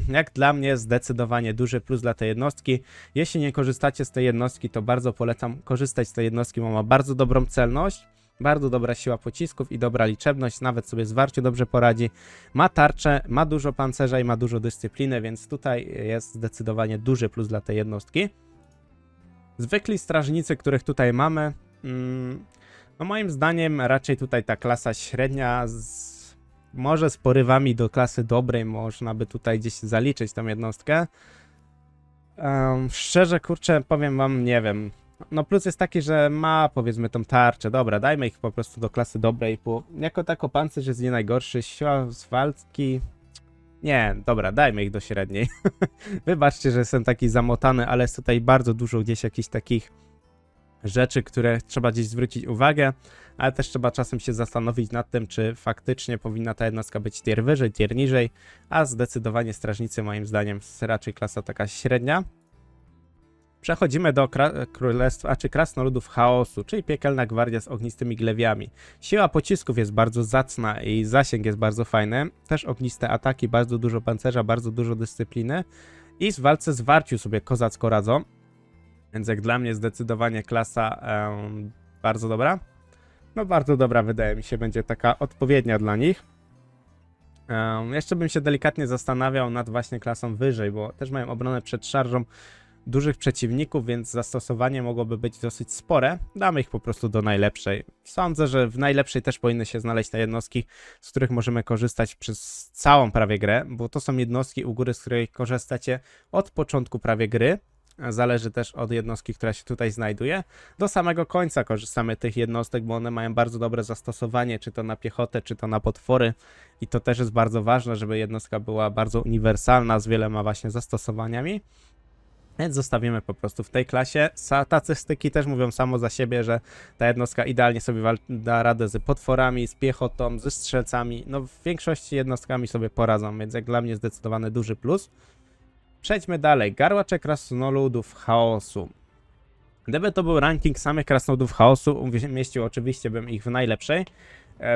Jak dla mnie zdecydowanie duży plus dla tej jednostki. Jeśli nie korzystacie z tej jednostki, to bardzo polecam korzystać z tej jednostki, bo ma bardzo dobrą celność, bardzo dobra siła pocisków i dobra liczebność, nawet sobie zwarciu dobrze poradzi. Ma tarczę, ma dużo pancerza i ma dużo dyscypliny, więc tutaj jest zdecydowanie duży plus dla tej jednostki. Zwykli strażnicy, których tutaj mamy, no moim zdaniem raczej tutaj ta klasa średnia, może z porywami do klasy dobrej, można by tutaj gdzieś zaliczyć tą jednostkę. Szczerze, kurczę, powiem wam, nie wiem. No plus jest taki, że ma powiedzmy tą tarczę. Dobra, dajmy ich po prostu do klasy dobrej, bo jako tako pancerz jest nie najgorszy. Siła z walki, Nie, dobra, dajmy ich do średniej. Wybaczcie, że jestem taki zamotany, ale jest tutaj bardzo dużo gdzieś jakichś takich rzeczy, które trzeba gdzieś zwrócić uwagę, ale też trzeba czasem się zastanowić nad tym, czy faktycznie powinna ta jednostka być tier wyżej, tier niżej, a zdecydowanie strażnicy moim zdaniem jest raczej klasa taka średnia. Przechodzimy do królestwa, czy krasnoludów chaosu, czyli piekielna gwardia z ognistymi glewiami. Siła pocisków jest bardzo zacna i zasięg jest bardzo fajny. Też ogniste ataki, bardzo dużo pancerza, bardzo dużo dyscypliny. I w walce zwarciu sobie kozacko radzą. Więc jak dla mnie zdecydowanie klasa bardzo dobra. No bardzo dobra, wydaje mi się, będzie taka odpowiednia dla nich. Jeszcze bym się delikatnie zastanawiał nad właśnie klasą wyżej, bo też mają obronę przed szarżą dużych przeciwników, więc zastosowanie mogłoby być dosyć spore. Damy ich po prostu do najlepszej. Sądzę, że w najlepszej też powinny się znaleźć te jednostki, z których możemy korzystać przez całą prawie grę, bo to są jednostki u góry, z której korzystacie od początku prawie gry. Zależy też od jednostki, która się tutaj znajduje. Do samego końca korzystamy tych jednostek, bo one mają bardzo dobre zastosowanie, czy to na piechotę, czy to na potwory. I to też jest bardzo ważne, żeby jednostka była bardzo uniwersalna, z wieloma właśnie zastosowaniami. Więc zostawimy po prostu w tej klasie. Statystyki też mówią samo za siebie, że ta jednostka idealnie sobie da radę z potworami, z piechotą, ze strzelcami. No w większości jednostkami sobie poradzą, więc jak dla mnie zdecydowany duży plus. Przejdźmy dalej. Garłacze krasnoludów chaosu. Gdyby to był ranking samych krasnoludów chaosu, umieścił oczywiście bym ich w najlepszej.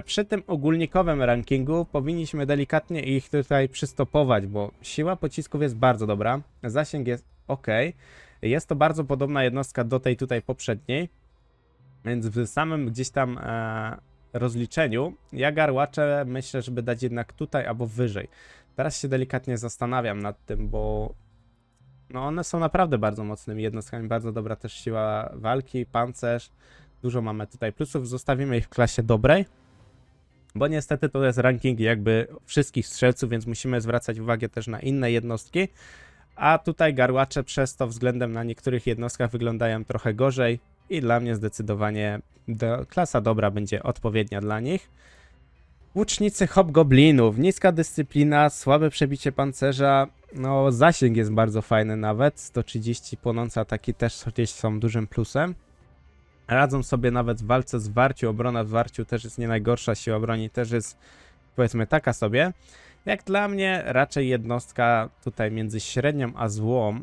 Przy tym ogólnikowym rankingu powinniśmy delikatnie ich tutaj przystopować, bo siła pocisków jest bardzo dobra, zasięg jest ok. Jest to bardzo podobna jednostka do tej tutaj poprzedniej, więc w samym gdzieś tam rozliczeniu ja garłacze myślę, żeby dać jednak tutaj albo wyżej. Teraz się delikatnie zastanawiam nad tym, bo no one są naprawdę bardzo mocnymi jednostkami, bardzo dobra też siła walki, pancerz, dużo mamy tutaj plusów, zostawimy ich w klasie dobrej, bo niestety to jest ranking jakby wszystkich strzelców, więc musimy zwracać uwagę też na inne jednostki, a tutaj garłacze przez to względem na niektórych jednostkach wyglądają trochę gorzej i dla mnie zdecydowanie klasa dobra będzie odpowiednia dla nich. Łucznicy hobgoblinów, niska dyscyplina, słabe przebicie pancerza, no zasięg jest bardzo fajny nawet, 130 płonące ataki też gdzieś są dużym plusem. Radzą sobie nawet w walce zwarciu, obrona w zwarciu też jest nie najgorsza, siła broni też jest powiedzmy taka sobie. Jak dla mnie raczej jednostka tutaj między średnią a złą,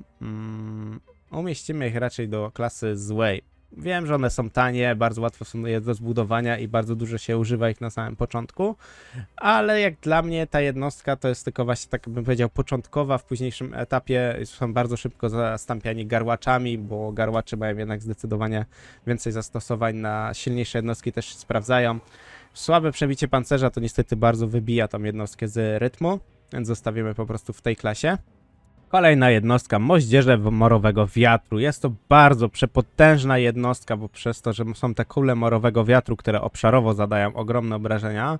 umieścimy ich raczej do klasy złej. Wiem, że one są tanie, bardzo łatwo są do zbudowania i bardzo dużo się używa ich na samym początku, ale jak dla mnie ta jednostka to jest tylko właśnie, tak bym powiedział, początkowa. W późniejszym etapie są bardzo szybko zastąpiani garłaczami, bo garłacze mają jednak zdecydowanie więcej zastosowań, na silniejsze jednostki też się sprawdzają. Słabe przebicie pancerza to niestety bardzo wybija tą jednostkę z rytmu, więc zostawimy po prostu w tej klasie. Kolejna jednostka, moździerze morowego wiatru. Jest to bardzo przepotężna jednostka, bo przez to, że są te kule morowego wiatru, które obszarowo zadają ogromne obrażenia,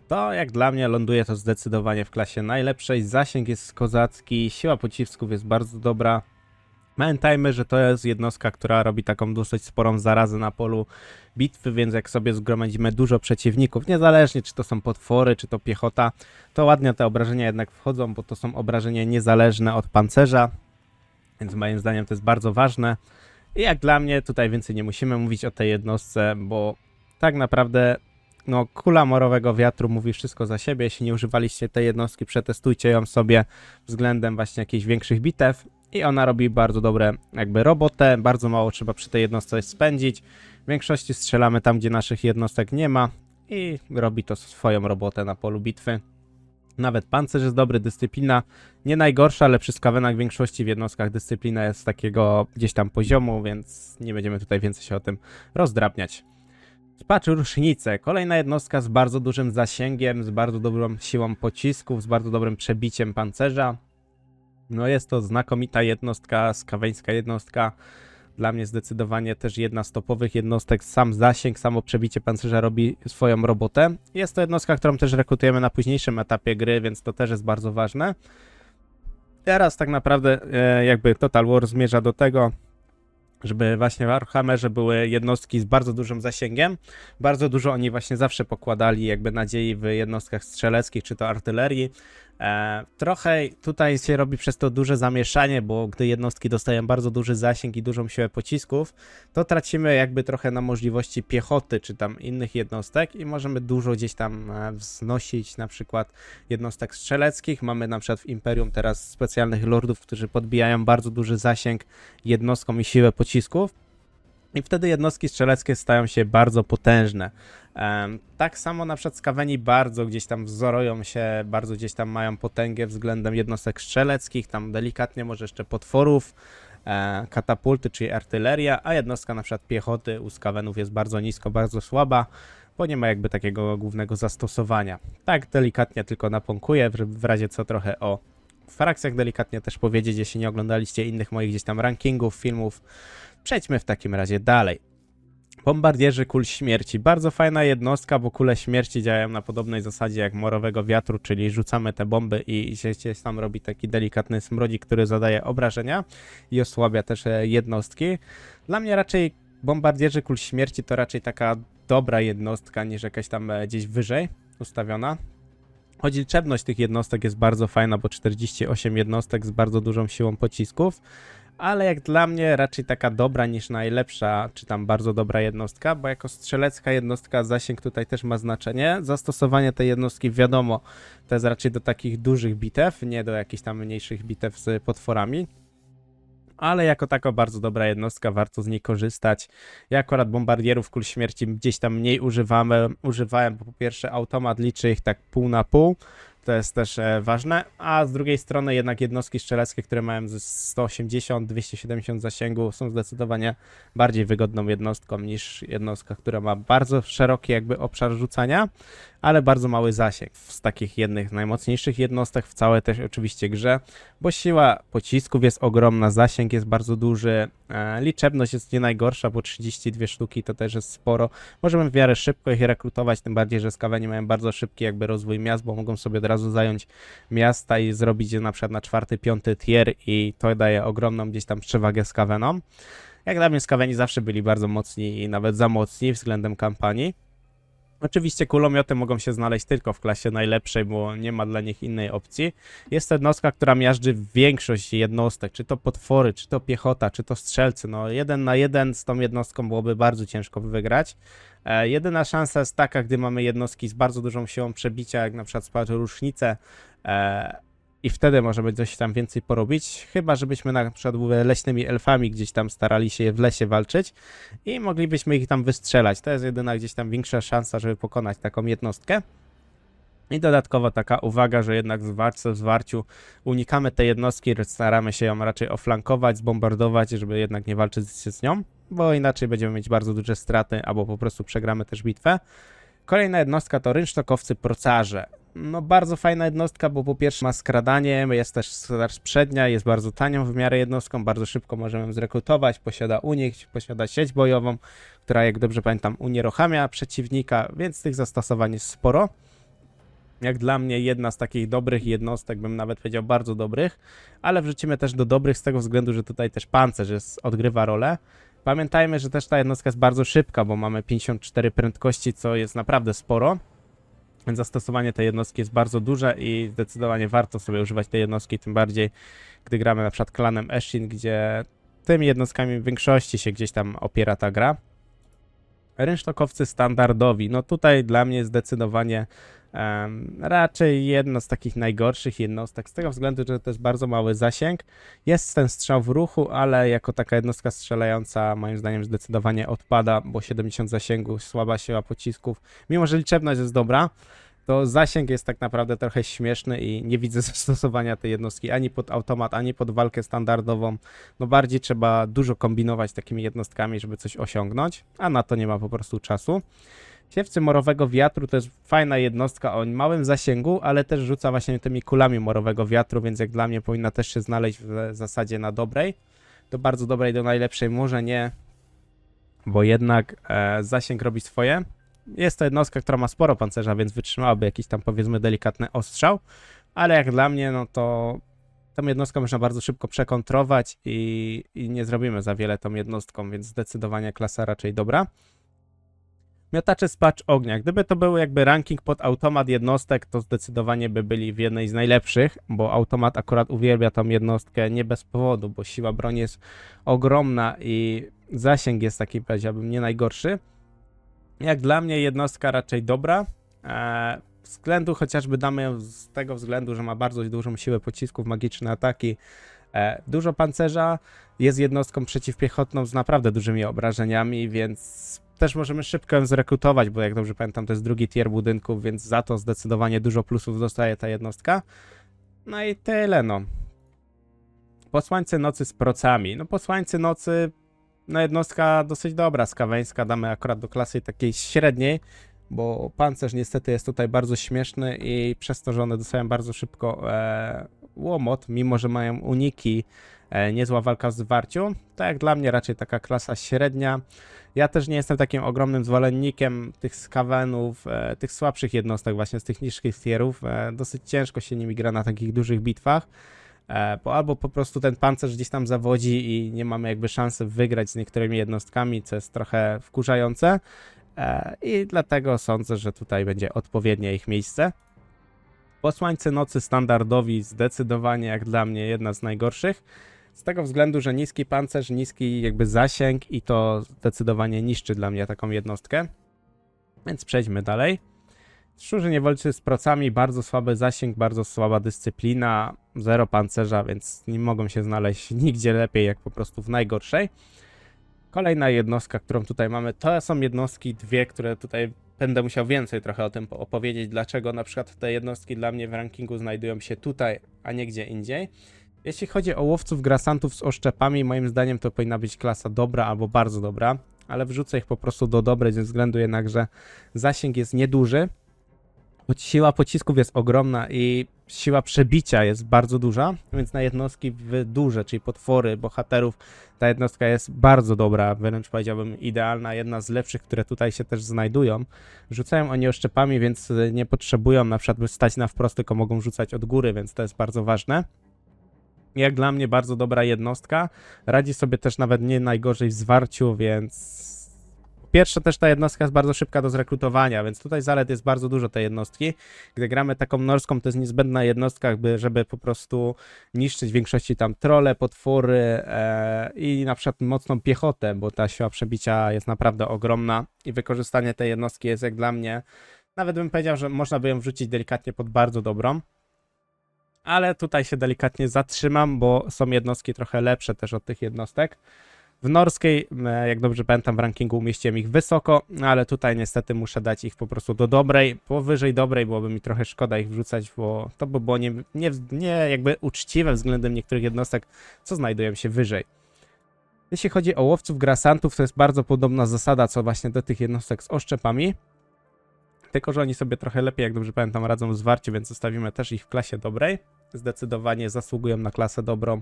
to jak dla mnie ląduje to zdecydowanie w klasie najlepszej. Zasięg jest kozacki, siła pocisków jest bardzo dobra. Pamiętajmy, że to jest jednostka, która robi taką dosyć sporą zarazę na polu bitwy, więc jak sobie zgromadzimy dużo przeciwników, niezależnie czy to są potwory, czy to piechota, to ładnie te obrażenia jednak wchodzą, bo to są obrażenia niezależne od pancerza, więc moim zdaniem to jest bardzo ważne. I jak dla mnie tutaj więcej nie musimy mówić o tej jednostce, bo tak naprawdę no, kula morowego wiatru mówi wszystko za siebie. Jeśli nie używaliście tej jednostki, przetestujcie ją sobie względem właśnie jakichś większych bitew. I ona robi bardzo dobre jakby robotę, bardzo mało trzeba przy tej jednostce spędzić. W większości strzelamy tam, gdzie naszych jednostek nie ma i robi to swoją robotę na polu bitwy. Nawet pancerz jest dobry, dyscyplina nie najgorsza, ale przy skawenach w większości w jednostkach dyscyplina jest z takiego gdzieś tam poziomu, więc nie będziemy tutaj więcej się o tym rozdrabniać. Paczurusznice, kolejna jednostka z bardzo dużym zasięgiem, z bardzo dobrą siłą pocisków, z bardzo dobrym przebiciem pancerza. No jest to znakomita jednostka, skaweńska jednostka. Dla mnie zdecydowanie też jedna z topowych jednostek. Sam zasięg, samo przebicie pancerza robi swoją robotę. Jest to jednostka, którą też rekrutujemy na późniejszym etapie gry, więc to też jest bardzo ważne. Teraz tak naprawdę jakby Total War zmierza do tego, żeby właśnie w Warhammerze były jednostki z bardzo dużym zasięgiem. Bardzo dużo oni właśnie zawsze pokładali jakby nadziei w jednostkach strzeleckich, czy to artylerii. Trochę tutaj się robi przez to duże zamieszanie, bo gdy jednostki dostają bardzo duży zasięg i dużą siłę pocisków, to tracimy jakby trochę na możliwości piechoty czy tam innych jednostek i możemy dużo gdzieś tam wznosić na przykład jednostek strzeleckich. Mamy na przykład w Imperium teraz specjalnych lordów, którzy podbijają bardzo duży zasięg jednostkom i siłę pocisków. I wtedy jednostki strzeleckie stają się bardzo potężne. Tak samo na przykład skaweni bardzo gdzieś tam wzorują się, bardzo gdzieś tam mają potęgę względem jednostek strzeleckich, tam delikatnie może jeszcze potworów, katapulty, czyli artyleria, a jednostka na przykład piechoty u skawenów jest bardzo nisko, bardzo słaba, bo nie ma jakby takiego głównego zastosowania. Tak delikatnie tylko napąkuję, w razie co trochę o frakcjach delikatnie też powiedzieć, jeśli nie oglądaliście innych moich gdzieś tam rankingów, filmów. Przejdźmy w takim razie dalej. Bombardierzy kul śmierci. Bardzo fajna jednostka, bo kule śmierci działają na podobnej zasadzie jak morowego wiatru, czyli rzucamy te bomby i się tam robi taki delikatny smrodzik, który zadaje obrażenia i osłabia też jednostki. Dla mnie raczej bombardierzy kul śmierci to raczej taka dobra jednostka niż jakaś tam gdzieś wyżej ustawiona. Choć liczebność tych jednostek jest bardzo fajna, bo 48 jednostek z bardzo dużą siłą pocisków, ale jak dla mnie raczej taka dobra niż najlepsza, czy tam bardzo dobra jednostka, bo jako strzelecka jednostka zasięg tutaj też ma znaczenie. Zastosowanie tej jednostki wiadomo, to jest raczej do takich dużych bitew, nie do jakichś tam mniejszych bitew z potworami. Ale jako taka bardzo dobra jednostka, warto z niej korzystać. Ja akurat bombardierów kul śmierci gdzieś tam mniej używałem, bo po pierwsze automat liczy ich tak pół na pół, to jest też ważne, a z drugiej strony jednak jednostki strzeleckie, które mają ze 180-270 zasięgu, są zdecydowanie bardziej wygodną jednostką niż jednostka, która ma bardzo szeroki jakby obszar rzucania, ale bardzo mały zasięg. Z takich jednych najmocniejszych jednostek w całej też oczywiście grze, bo siła pocisków jest ogromna, zasięg jest bardzo duży, liczebność jest nie najgorsza, bo 32 sztuki to też jest sporo. Możemy w miarę szybko ich rekrutować, tym bardziej, że skaweni mają bardzo szybki jakby rozwój miast, bo mogą sobie od razu zająć miasta i zrobić je na przykład na 4., 5. tier i to daje ogromną gdzieś tam przewagę skawenom. Jak dla mnie skaweni zawsze byli bardzo mocni i nawet za mocni względem kampanii. Oczywiście kulomioty mogą się znaleźć tylko w klasie najlepszej, bo nie ma dla nich innej opcji. Jest to jednostka, która miażdży większość jednostek, czy to potwory, czy to piechota, czy to strzelcy. No 1 na 1 z tą jednostką byłoby bardzo ciężko wygrać. Jedyna szansa jest taka, gdy mamy jednostki z bardzo dużą siłą przebicia, jak na przykład spadrusznice, i wtedy możemy coś tam więcej porobić, chyba żebyśmy na przykład leśnymi elfami gdzieś tam starali się w lesie walczyć i moglibyśmy ich tam wystrzelać. To jest jedyna gdzieś tam większa szansa, żeby pokonać taką jednostkę. I dodatkowo taka uwaga, że jednak w zwarciu unikamy tej jednostki, staramy się ją raczej oflankować, zbombardować, żeby jednak nie walczyć z nią, bo inaczej będziemy mieć bardzo duże straty, albo po prostu przegramy też bitwę. Kolejna jednostka to rynsztokowcy procarze. No bardzo fajna jednostka, bo po pierwsze ma skradanie, jest też straż przednia, jest bardzo tanią w miarę jednostką, bardzo szybko możemy ją zrekrutować, posiada unik, posiada sieć bojową, która jak dobrze pamiętam unieruchamia przeciwnika, więc tych zastosowań jest sporo. Jak dla mnie jedna z takich dobrych jednostek, bym nawet powiedział bardzo dobrych, ale wrzucimy też do dobrych z tego względu, że tutaj też pancerz odgrywa rolę. Pamiętajmy, że też ta jednostka jest bardzo szybka, bo mamy 54 prędkości, co jest naprawdę sporo. Więc zastosowanie tej jednostki jest bardzo duże i zdecydowanie warto sobie używać tej jednostki, tym bardziej gdy gramy na przykład klanem Eshin, gdzie tymi jednostkami w większości się gdzieś tam opiera ta gra. Rynsztokowcy standardowi, no tutaj dla mnie zdecydowanie raczej jedna z takich najgorszych jednostek, z tego względu, że to jest bardzo mały zasięg. Jest ten strzał w ruchu, ale jako taka jednostka strzelająca moim zdaniem zdecydowanie odpada, bo 70 zasięgu, słaba siła pocisków, mimo że liczebność jest dobra, to zasięg jest tak naprawdę trochę śmieszny i nie widzę zastosowania tej jednostki ani pod automat, ani pod walkę standardową. No bardziej trzeba dużo kombinować takimi jednostkami, żeby coś osiągnąć, a na to nie ma po prostu czasu. Siewcy morowego wiatru to jest fajna jednostka o małym zasięgu, ale też rzuca właśnie tymi kulami morowego wiatru, więc jak dla mnie powinna też się znaleźć w zasadzie na dobrej. Do bardzo dobrej, do najlepszej może nie, bo jednak zasięg robi swoje. Jest to jednostka, która ma sporo pancerza, więc wytrzymałaby jakiś tam powiedzmy delikatny ostrzał, ale jak dla mnie no to tą jednostkę można bardzo szybko przekontrować i nie zrobimy za wiele tą jednostką, więc zdecydowanie klasa raczej dobra. Miotacze spacz ognia. Gdyby to był jakby ranking pod automat jednostek, to zdecydowanie by byli w jednej z najlepszych, bo automat akurat uwielbia tą jednostkę nie bez powodu, bo siła broni jest ogromna i zasięg jest taki, powiedziałbym, nie najgorszy. Jak dla mnie jednostka raczej dobra. Względu chociażby damy ją z tego względu, że ma bardzo dużą siłę pocisków, magiczne ataki, dużo pancerza, jest jednostką przeciwpiechotną z naprawdę dużymi obrażeniami, więc też możemy szybko ją zrekrutować, bo jak dobrze pamiętam to jest drugi tier budynków, więc za to zdecydowanie dużo plusów dostaje ta jednostka. No i tyle no. Posłańcy nocy z procami. No posłańcy nocy, no jednostka dosyć dobra, skaweńska, damy akurat do klasy takiej średniej, bo pancerz niestety jest tutaj bardzo śmieszny i przez to, że one dostają bardzo szybko łomot, mimo że mają uniki, niezła walka w zwarciu, to jak dla mnie raczej taka klasa średnia. Ja też nie jestem takim ogromnym zwolennikiem tych skawenów, tych słabszych jednostek właśnie z tych niższych tierów, dosyć ciężko się nimi gra na takich dużych bitwach, bo albo po prostu ten pancerz gdzieś tam zawodzi i nie mamy jakby szansy wygrać z niektórymi jednostkami, co jest trochę wkurzające. I dlatego sądzę, że tutaj będzie odpowiednie ich miejsce. Posłańcy nocy standardowi zdecydowanie jak dla mnie jedna z najgorszych. Z tego względu, że niski pancerz, niski jakby zasięg i to zdecydowanie niszczy dla mnie taką jednostkę. Więc przejdźmy dalej. Szczurzy niewolnicy z procami, bardzo słaby zasięg, bardzo słaba dyscyplina, zero pancerza, więc nie mogą się znaleźć nigdzie lepiej jak po prostu w najgorszej. Kolejna jednostka, którą tutaj mamy, to są jednostki dwie, które tutaj będę musiał więcej trochę o tym opowiedzieć, dlaczego na przykład te jednostki dla mnie w rankingu znajdują się tutaj, a nie gdzie indziej. Jeśli chodzi o łowców grasantów z oszczepami, moim zdaniem to powinna być klasa dobra albo bardzo dobra, ale wrzucę ich po prostu do dobrej ze względu jednak, że zasięg jest nieduży, choć siła pocisków jest ogromna i siła przebicia jest bardzo duża, więc na jednostki duże, czyli potwory, bohaterów, ta jednostka jest bardzo dobra, wręcz powiedziałbym idealna, jedna z lepszych, które tutaj się też znajdują. Rzucają oni oszczepami, więc nie potrzebują na przykład by stać na wprost, tylko mogą rzucać od góry, więc to jest bardzo ważne. Jak dla mnie bardzo dobra jednostka, radzi sobie też nawet nie najgorzej w zwarciu, więc pierwsze też ta jednostka jest bardzo szybka do zrekrutowania, więc tutaj zalet jest bardzo dużo tej jednostki. Gdy gramy taką norską, to jest niezbędna jednostka, żeby po prostu niszczyć w większości tam trolle, potwory i na przykład mocną piechotę, bo ta siła przebicia jest naprawdę ogromna i wykorzystanie tej jednostki jest jak dla mnie, nawet bym powiedział, że można by ją wrzucić delikatnie pod bardzo dobrą. Ale tutaj się delikatnie zatrzymam, bo są jednostki trochę lepsze też od tych jednostek. W norskiej, jak dobrze pamiętam, w rankingu umieściłem ich wysoko, ale tutaj niestety muszę dać ich po prostu do dobrej. Powyżej dobrej byłoby mi trochę szkoda ich wrzucać, bo to by było nie jakby uczciwe względem niektórych jednostek, co znajdują się wyżej. Jeśli chodzi o łowców grasantów, to jest bardzo podobna zasada, co właśnie do tych jednostek z oszczepami. Tylko że oni sobie trochę lepiej, jak dobrze pamiętam, radzą w zwarciu, więc zostawimy też ich w klasie dobrej. Zdecydowanie zasługują na klasę dobrą,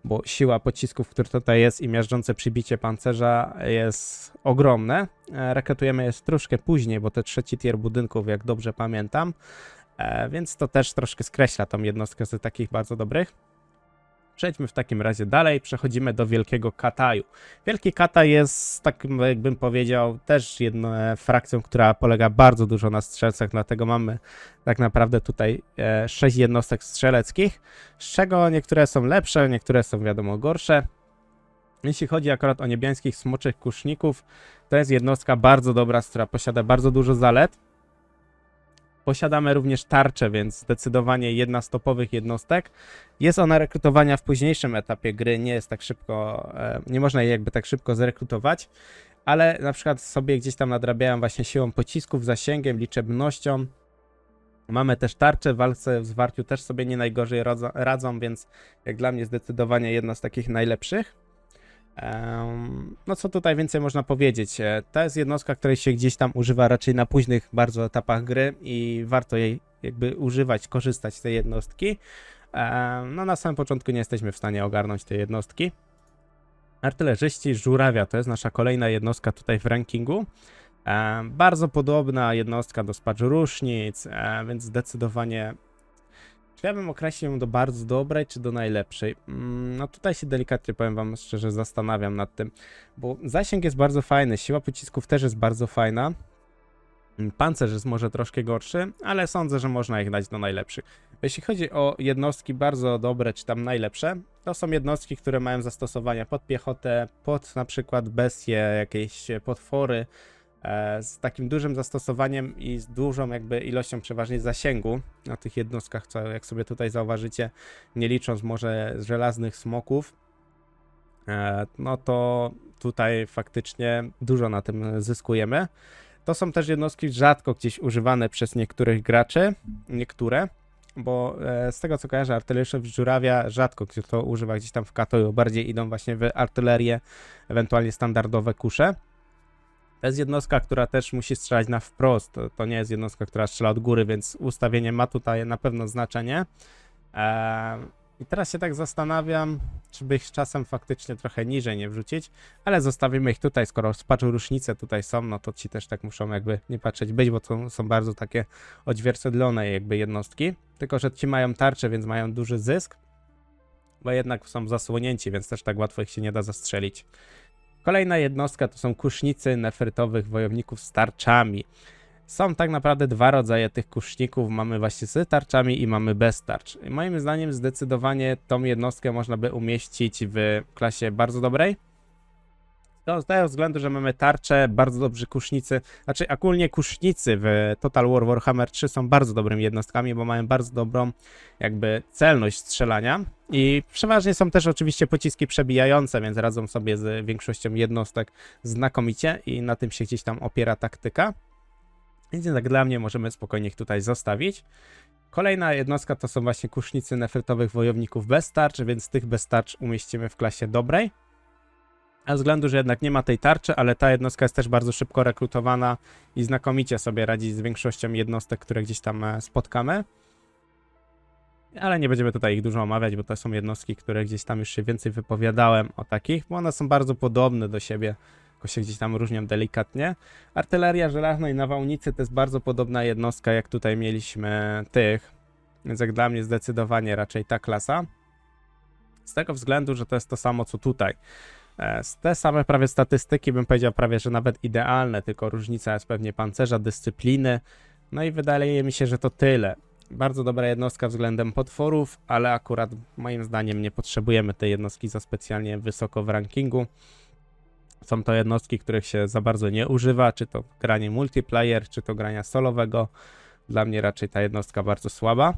bo siła pocisków, które tutaj jest i miażdżące przybicie pancerza jest ogromne. Rekrutujemy je troszkę później, bo to trzeci tier budynków, jak dobrze pamiętam, więc to też troszkę skreśla tą jednostkę z takich bardzo dobrych. Przejdźmy w takim razie dalej, przechodzimy do Wielkiego Kataju. Wielki Kataj jest, tak jakbym powiedział, też jedną frakcją, która polega bardzo dużo na strzelcach, dlatego mamy tak naprawdę tutaj 6 jednostek strzeleckich, z czego niektóre są lepsze, niektóre są wiadomo gorsze. Jeśli chodzi akurat o niebiańskich smoczych kuszników, to jest jednostka bardzo dobra, która posiada bardzo dużo zalet. Posiadamy również tarczę, więc zdecydowanie jedna z topowych jednostek. Jest ona rekrutowania w późniejszym etapie gry, nie jest tak szybko, nie można jej jakby tak szybko zrekrutować, ale na przykład sobie gdzieś tam nadrabiają właśnie siłą pocisków, zasięgiem, liczebnością. Mamy też tarczę, w walce w zwarciu też sobie nie najgorzej radzą, więc jak dla mnie zdecydowanie jedna z takich najlepszych. No co tutaj więcej można powiedzieć, to jest jednostka, której się gdzieś tam używa raczej na późnych bardzo etapach gry i warto jej jakby używać, korzystać z tej jednostki. No na samym początku nie jesteśmy w stanie ogarnąć tej jednostki. Artylerzyści żurawia to jest nasza kolejna jednostka tutaj w rankingu. Bardzo podobna jednostka do spaczu rusznic, więc zdecydowanie... Czy ja bym określił ją do bardzo dobrej, czy do najlepszej? No tutaj się delikatnie, powiem wam szczerze, zastanawiam nad tym, bo zasięg jest bardzo fajny, siła pocisków też jest bardzo fajna, Pancerz jest może troszkę gorszy, ale sądzę, że można ich dać do najlepszych. Jeśli chodzi o jednostki bardzo dobre, czy tam najlepsze, to są jednostki, które mają zastosowania pod piechotę, pod na przykład bestie, jakieś potwory, z takim dużym zastosowaniem i z dużą jakby ilością przeważnie zasięgu na tych jednostkach, co jak sobie tutaj zauważycie, nie licząc może żelaznych smoków, no to tutaj faktycznie dużo na tym zyskujemy. To są też jednostki rzadko gdzieś używane przez niektórych graczy, bo z tego co kojarzę, artyleryszów żurawia rzadko kto to używa gdzieś tam w katoju, bardziej idą właśnie w artylerię, ewentualnie standardowe kusze. To jest jednostka, która też musi strzelać na wprost, to nie jest jednostka, która strzela od góry, więc ustawienie ma tutaj na pewno znaczenie. I teraz się tak zastanawiam, czy by ich czasem faktycznie trochę niżej nie wrzucić, ale zostawimy ich tutaj, skoro spaczu rusznice tutaj są, no to ci też tak muszą jakby nie patrzeć być, bo to są bardzo takie odzwierciedlone jakby jednostki, tylko że ci mają tarczę, więc mają duży zysk, bo jednak są zasłonięci, więc też tak łatwo ich się nie da zastrzelić. Kolejna jednostka to są kusznicy nefrytowych wojowników z tarczami. Są tak naprawdę dwa rodzaje tych kuszników, mamy właśnie z tarczami i mamy bez tarcz. I moim zdaniem zdecydowanie tą jednostkę można by umieścić w klasie bardzo dobrej. To z tego względu, że mamy tarczę, bardzo dobrzy kusznicy, znaczy ogólnie kusznicy w Total War Warhammer 3 są bardzo dobrymi jednostkami, bo mają bardzo dobrą jakby celność strzelania i przeważnie są też oczywiście pociski przebijające, więc radzą sobie z większością jednostek znakomicie i na tym się gdzieś tam opiera taktyka. Więc tak dla mnie możemy spokojnie ich tutaj zostawić. Kolejna jednostka to są właśnie kusznicy nefrytowych wojowników bez tarcz, więc tych bez tarcz umieścimy w klasie dobrej. A ze względu, że jednak nie ma tej tarczy, ale ta jednostka jest też bardzo szybko rekrutowana i znakomicie sobie radzi z większością jednostek, które gdzieś tam spotkamy. Ale nie będziemy tutaj ich dużo omawiać, bo to są jednostki, które gdzieś tam już się więcej wypowiadałem o takich, bo one są bardzo podobne do siebie, tylko się gdzieś tam różnią delikatnie. Artyleria żelazna i nawałnicy to jest bardzo podobna jednostka, jak tutaj mieliśmy tych, więc jak dla mnie zdecydowanie raczej ta klasa. Z tego względu, że to jest to samo co tutaj. Te same prawie statystyki, bym powiedział prawie, że nawet idealne, tylko różnica jest pewnie pancerza, dyscypliny. No i wydaje mi się, że to tyle. Bardzo dobra jednostka względem potworów, ale akurat moim zdaniem nie potrzebujemy tej jednostki za specjalnie wysoko w rankingu. Są to jednostki, których się za bardzo nie używa, czy to granie multiplayer, czy to grania solowego. Dla mnie raczej ta jednostka bardzo słaba.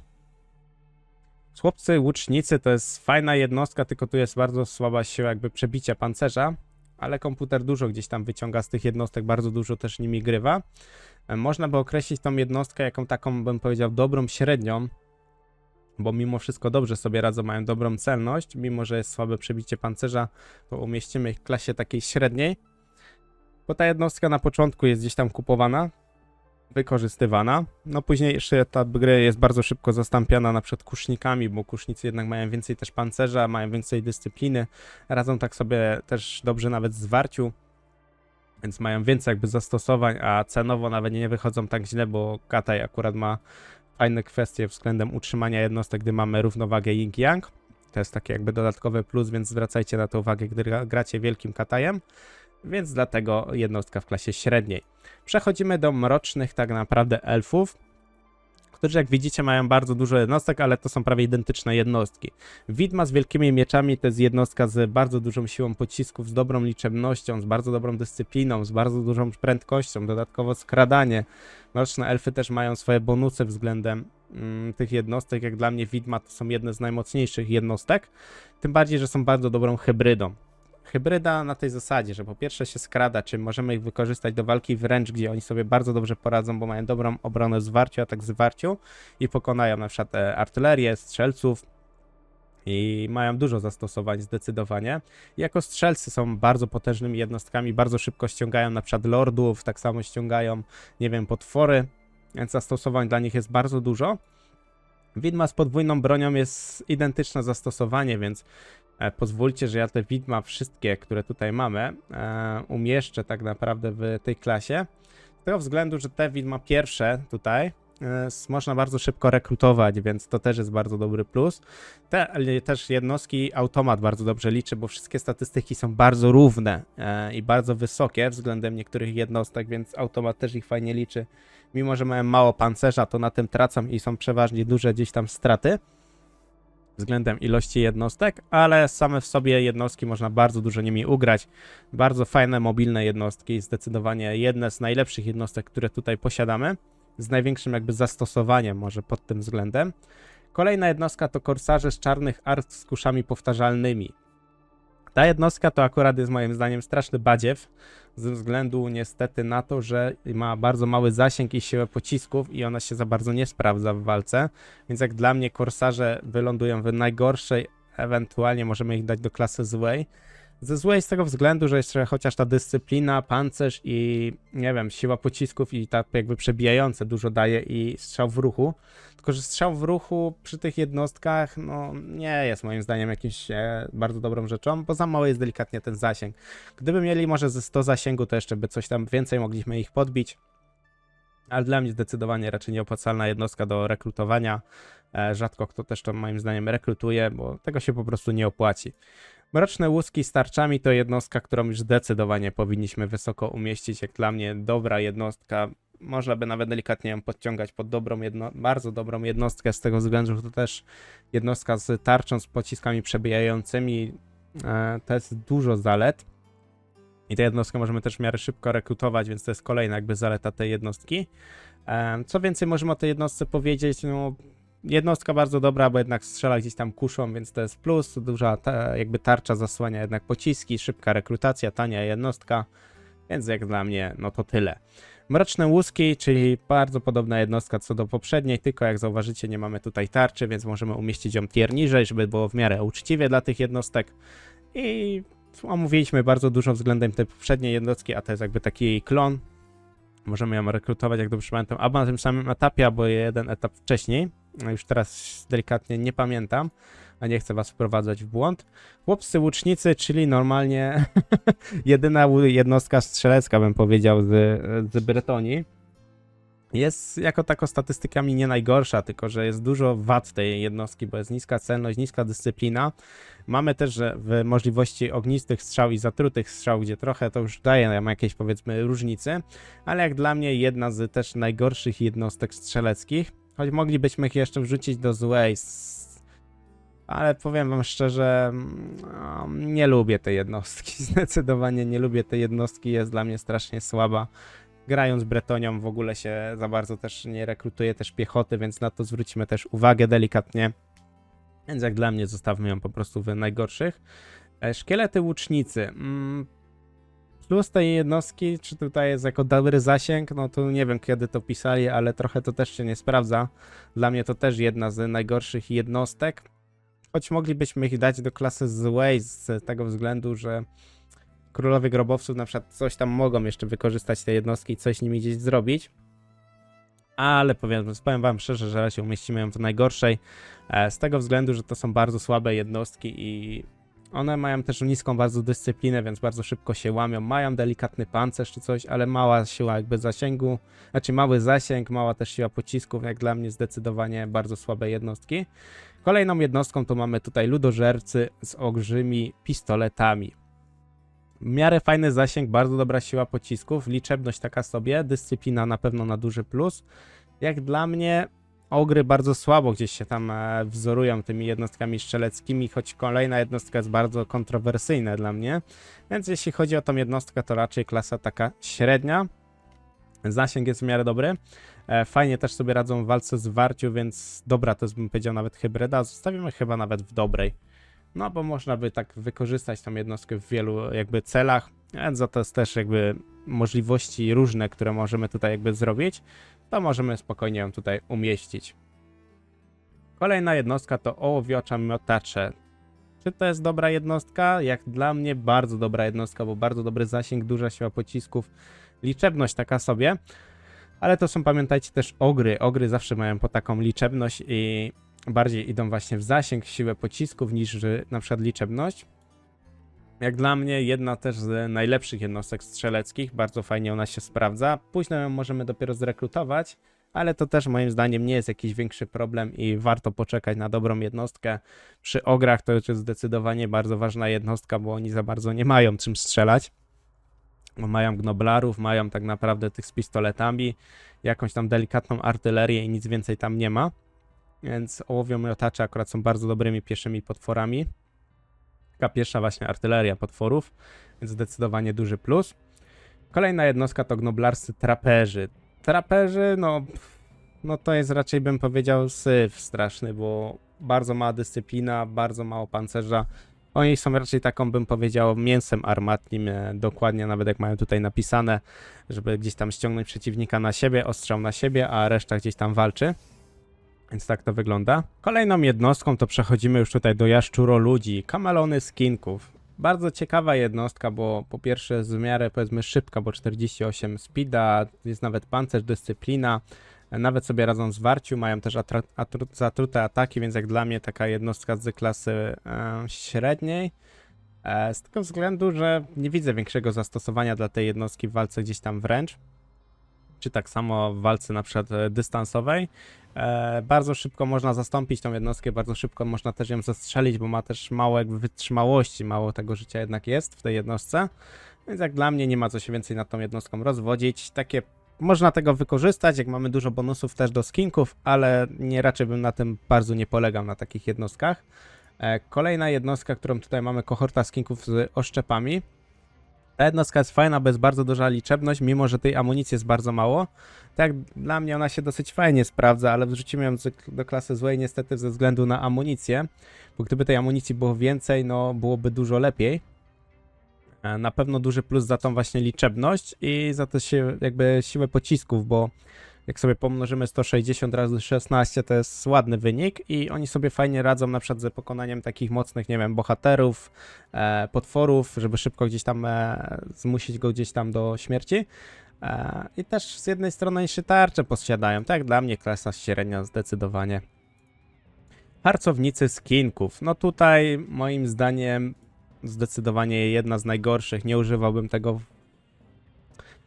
Chłopcy łucznicy to jest fajna jednostka, tylko tu jest bardzo słaba siła jakby przebicia pancerza, ale komputer dużo gdzieś tam wyciąga z tych jednostek, bardzo dużo też nimi grywa. Można by określić tą jednostkę jaką taką, bym powiedział, dobrą średnią, bo mimo wszystko dobrze sobie radzą, mają dobrą celność, mimo że jest słabe przebicie pancerza, to umieścimy ich w klasie takiej średniej, bo ta jednostka na początku jest gdzieś tam kupowana, wykorzystywana. No później jeszcze ta gry jest bardzo szybko zastąpiona na przykład kusznikami, bo kusznicy jednak mają więcej też pancerza, mają więcej dyscypliny, radzą tak sobie też dobrze nawet w zwarciu, więc mają więcej jakby zastosowań, a cenowo nawet nie wychodzą tak źle, bo Kataj akurat ma fajne kwestie względem utrzymania jednostek, gdy mamy równowagę yin-yang. To jest taki jakby dodatkowy plus, więc zwracajcie na to uwagę, gdy gracie wielkim Katajem. Więc dlatego jednostka w klasie średniej. Przechodzimy do mrocznych tak naprawdę elfów, którzy jak widzicie mają bardzo dużo jednostek, ale to są prawie identyczne jednostki. Widma z wielkimi mieczami to jest jednostka z bardzo dużą siłą pocisków, z dobrą liczebnością, z bardzo dobrą dyscypliną, z bardzo dużą prędkością, dodatkowo skradanie. Mroczne elfy też mają swoje bonusy względem tych jednostek. Jak dla mnie widma to są jedne z najmocniejszych jednostek, tym bardziej, że są bardzo dobrą hybrydą. Hybryda na tej zasadzie, że po pierwsze się skrada, czy możemy ich wykorzystać do walki wręcz, gdzie oni sobie bardzo dobrze poradzą, bo mają dobrą obronę w zwarciu, atak w zwarciu i pokonają na przykład artylerię, strzelców i mają dużo zastosowań zdecydowanie. Jako strzelcy są bardzo potężnymi jednostkami, bardzo szybko ściągają na przykład lordów, tak samo ściągają, nie wiem, potwory, więc zastosowań dla nich jest bardzo dużo. Widma z podwójną bronią jest identyczne zastosowanie, więc pozwólcie, że ja te widma wszystkie, które tutaj mamy, umieszczę tak naprawdę w tej klasie. Z tego względu, że te widma pierwsze tutaj można bardzo szybko rekrutować, więc to też jest bardzo dobry plus. Też jednostki automat bardzo dobrze liczy, bo wszystkie statystyki są bardzo równe i bardzo wysokie względem niektórych jednostek, więc automat też ich fajnie liczy. Mimo że mają mało pancerza, to na tym tracą i są przeważnie duże gdzieś tam straty względem ilości jednostek, ale same w sobie jednostki można bardzo dużo nimi ugrać. Bardzo fajne, mobilne jednostki, zdecydowanie jedne z najlepszych jednostek, które tutaj posiadamy, z największym jakby zastosowaniem może pod tym względem. Kolejna jednostka to korsarze z czarnych art z kuszami powtarzalnymi. Ta jednostka to akurat jest moim zdaniem straszny badziew, ze względu niestety na to, że ma bardzo mały zasięg i siłę pocisków i ona się za bardzo nie sprawdza w walce, więc jak dla mnie korsarze wylądują w najgorszej, ewentualnie możemy ich dać do klasy złej. Ze złej z tego względu, że jeszcze chociaż ta dyscyplina, pancerz i nie wiem, siła pocisków i tak jakby przebijające dużo daje i strzał w ruchu. Tylko że strzał w ruchu przy tych jednostkach no nie jest moim zdaniem jakimś bardzo dobrą rzeczą, bo za mały jest delikatnie ten zasięg. Gdyby mieli może ze 100 zasięgu, to jeszcze by coś tam więcej mogliśmy ich podbić. Ale dla mnie zdecydowanie raczej nieopłacalna jednostka do rekrutowania. Rzadko kto też to moim zdaniem rekrutuje, bo tego się po prostu nie opłaci. Mroczne łuski z tarczami to jednostka, którą już zdecydowanie powinniśmy wysoko umieścić. Jak dla mnie dobra jednostka. Można by nawet delikatnie ją podciągać pod bardzo dobrą jednostkę z tego względu, że to też jednostka z tarczą, z pociskami przebijającymi. To jest dużo zalet. I tę jednostkę możemy też w miarę szybko rekrutować, więc to jest kolejna jakby zaleta tej jednostki. Co więcej możemy o tej jednostce powiedzieć, no jednostka bardzo dobra, bo jednak strzela gdzieś tam kuszą, więc to jest plus. Duża jakby tarcza zasłania jednak pociski, szybka rekrutacja, tania jednostka, więc jak dla mnie no to tyle. Mroczne łuski, czyli bardzo podobna jednostka co do poprzedniej, tylko jak zauważycie nie mamy tutaj tarczy, więc możemy umieścić ją tier niżej, żeby było w miarę uczciwie dla tych jednostek. I omówiliśmy bardzo dużo względem tej poprzedniej jednostki, a to jest jakby taki jej klon. Możemy ją rekrutować, jak dobrze pamiętam, albo na tym samym etapie, albo jeden etap wcześniej. Już teraz delikatnie nie pamiętam, a nie chcę was wprowadzać w błąd. Chłopscy łucznicy, czyli normalnie jedyna jednostka strzelecka, bym powiedział, z Bretonii. Jest jako tako statystykami nie najgorsza, tylko że jest dużo wad tej jednostki, bo jest niska celność, niska dyscyplina. Mamy też że w możliwości ognistych strzał i zatrutych strzał, gdzie trochę to już daje nam jakieś powiedzmy różnicy, ale jak dla mnie jedna z też najgorszych jednostek strzeleckich, choć moglibyśmy ich jeszcze wrzucić do złej, ale powiem wam szczerze, no, nie lubię tej jednostki, zdecydowanie nie lubię tej jednostki, jest dla mnie strasznie słaba. Grając Bretonią w ogóle się za bardzo też nie rekrutuje też piechoty, więc na to zwróćmy też uwagę delikatnie. Więc jak dla mnie zostawmy ją po prostu w najgorszych. Szkielety łucznicy. Plus tej jednostki, czy tutaj jest jako dobry zasięg, no to nie wiem kiedy to pisali, ale trochę to też się nie sprawdza. Dla mnie to też jedna z najgorszych jednostek. Choć moglibyśmy ich dać do klasy złej z tego względu, że królowie grobowców na przykład coś tam mogą jeszcze wykorzystać te jednostki i coś z nimi gdzieś zrobić. Ale powiem wam szczerze, że raczej umieścimy ją w najgorszej. Z tego względu, że to są bardzo słabe jednostki i one mają też niską bardzo dyscyplinę, więc bardzo szybko się łamią. Mają delikatny pancerz czy coś, ale mała siła jakby zasięgu. Znaczy mały zasięg, mała też siła pocisków. Jak dla mnie zdecydowanie bardzo słabe jednostki. Kolejną jednostką to mamy tutaj ludożercy z olbrzymi pistoletami. W miarę fajny zasięg, bardzo dobra siła pocisków, liczebność taka sobie, dyscyplina na pewno na duży plus. Jak dla mnie ogry bardzo słabo gdzieś się tam wzorują tymi jednostkami strzeleckimi, choć kolejna jednostka jest bardzo kontrowersyjna dla mnie. Więc jeśli chodzi o tą jednostkę, to raczej klasa taka średnia. Zasięg jest w miarę dobry. Fajnie też sobie radzą w walce z warciu, więc dobra to jest bym powiedział nawet hybryda. Zostawimy chyba nawet w dobrej. No bo można by tak wykorzystać tą jednostkę w wielu jakby celach, więc to jest też jakby możliwości różne, które możemy tutaj jakby zrobić, to możemy spokojnie ją tutaj umieścić. Kolejna jednostka to ołowiocza miotacze. Czy to jest dobra jednostka? Jak dla mnie bardzo dobra jednostka, bo bardzo dobry zasięg, duża siła pocisków, liczebność taka sobie, ale to są pamiętajcie też ogry. Ogry zawsze mają po taką liczebność i bardziej idą właśnie w zasięg, siłę pocisków niż na przykład liczebność. Jak dla mnie jedna też z najlepszych jednostek strzeleckich, bardzo fajnie ona się sprawdza. Późno ją możemy dopiero zrekrutować, ale to też moim zdaniem nie jest jakiś większy problem i warto poczekać na dobrą jednostkę. Przy ograch to już jest zdecydowanie bardzo ważna jednostka, bo oni za bardzo nie mają czym strzelać. Bo mają gnoblarów, mają tak naprawdę tych z pistoletami, jakąś tam delikatną artylerię i nic więcej tam nie ma. Więc ołowiomiotacze akurat są bardzo dobrymi pieszymi potworami. Taka pierwsza właśnie artyleria potworów, więc zdecydowanie duży plus. Kolejna jednostka to gnoblarscy traperzy. Traperzy, no to jest raczej, bym powiedział, syf straszny, bo bardzo mała dyscyplina, bardzo mało pancerza. Oni są raczej taką, bym powiedział, mięsem armatnim, dokładnie nawet jak mają tutaj napisane, żeby gdzieś tam ściągnąć przeciwnika na siebie, ostrzał na siebie, a reszta gdzieś tam walczy. Więc tak to wygląda. Kolejną jednostką to przechodzimy już tutaj do jaszczuroludzi, kamelony skinków. Bardzo ciekawa jednostka, bo po pierwsze jest w miarę, powiedzmy, szybka, bo 48 speeda, jest nawet pancerz, dyscyplina, nawet sobie radzą w zwarciu, mają też zatrute ataki, więc jak dla mnie taka jednostka z klasy średniej. Z tego względu, że nie widzę większego zastosowania dla tej jednostki w walce gdzieś tam wręcz, czy tak samo w walce na przykład dystansowej. Bardzo szybko można zastąpić tą jednostkę, bardzo szybko można też ją zastrzelić, bo ma też mało jakby wytrzymałości, mało tego życia jednak jest w tej jednostce, więc jak dla mnie nie ma co się więcej nad tą jednostką rozwodzić. Takie można tego wykorzystać, jak mamy dużo bonusów też do skinków, ale raczej bym na tym bardzo nie polegał, na takich jednostkach. Kolejna jednostka, którą tutaj mamy, kohorta skinków z oszczepami. Ta jednostka jest fajna, bo jest bardzo duża liczebność, mimo że tej amunicji jest bardzo mało. Tak, dla mnie ona się dosyć fajnie sprawdza, ale wrzucimy ją do klasy złej niestety ze względu na amunicję, bo gdyby tej amunicji było więcej, no byłoby dużo lepiej. Na pewno duży plus za tą właśnie liczebność i za to jakby siłę pocisków, bo jak sobie pomnożymy 160 razy 16, to jest ładny wynik i oni sobie fajnie radzą na przykład z pokonaniem takich mocnych, nie wiem, bohaterów, potworów, żeby szybko gdzieś tam zmusić go gdzieś tam do śmierci. I też z jednej strony jeszcze tarcze posiadają, tak, dla mnie klasa średnia zdecydowanie. Harcownicy skinków, no tutaj moim zdaniem zdecydowanie jedna z najgorszych, nie używałbym tego.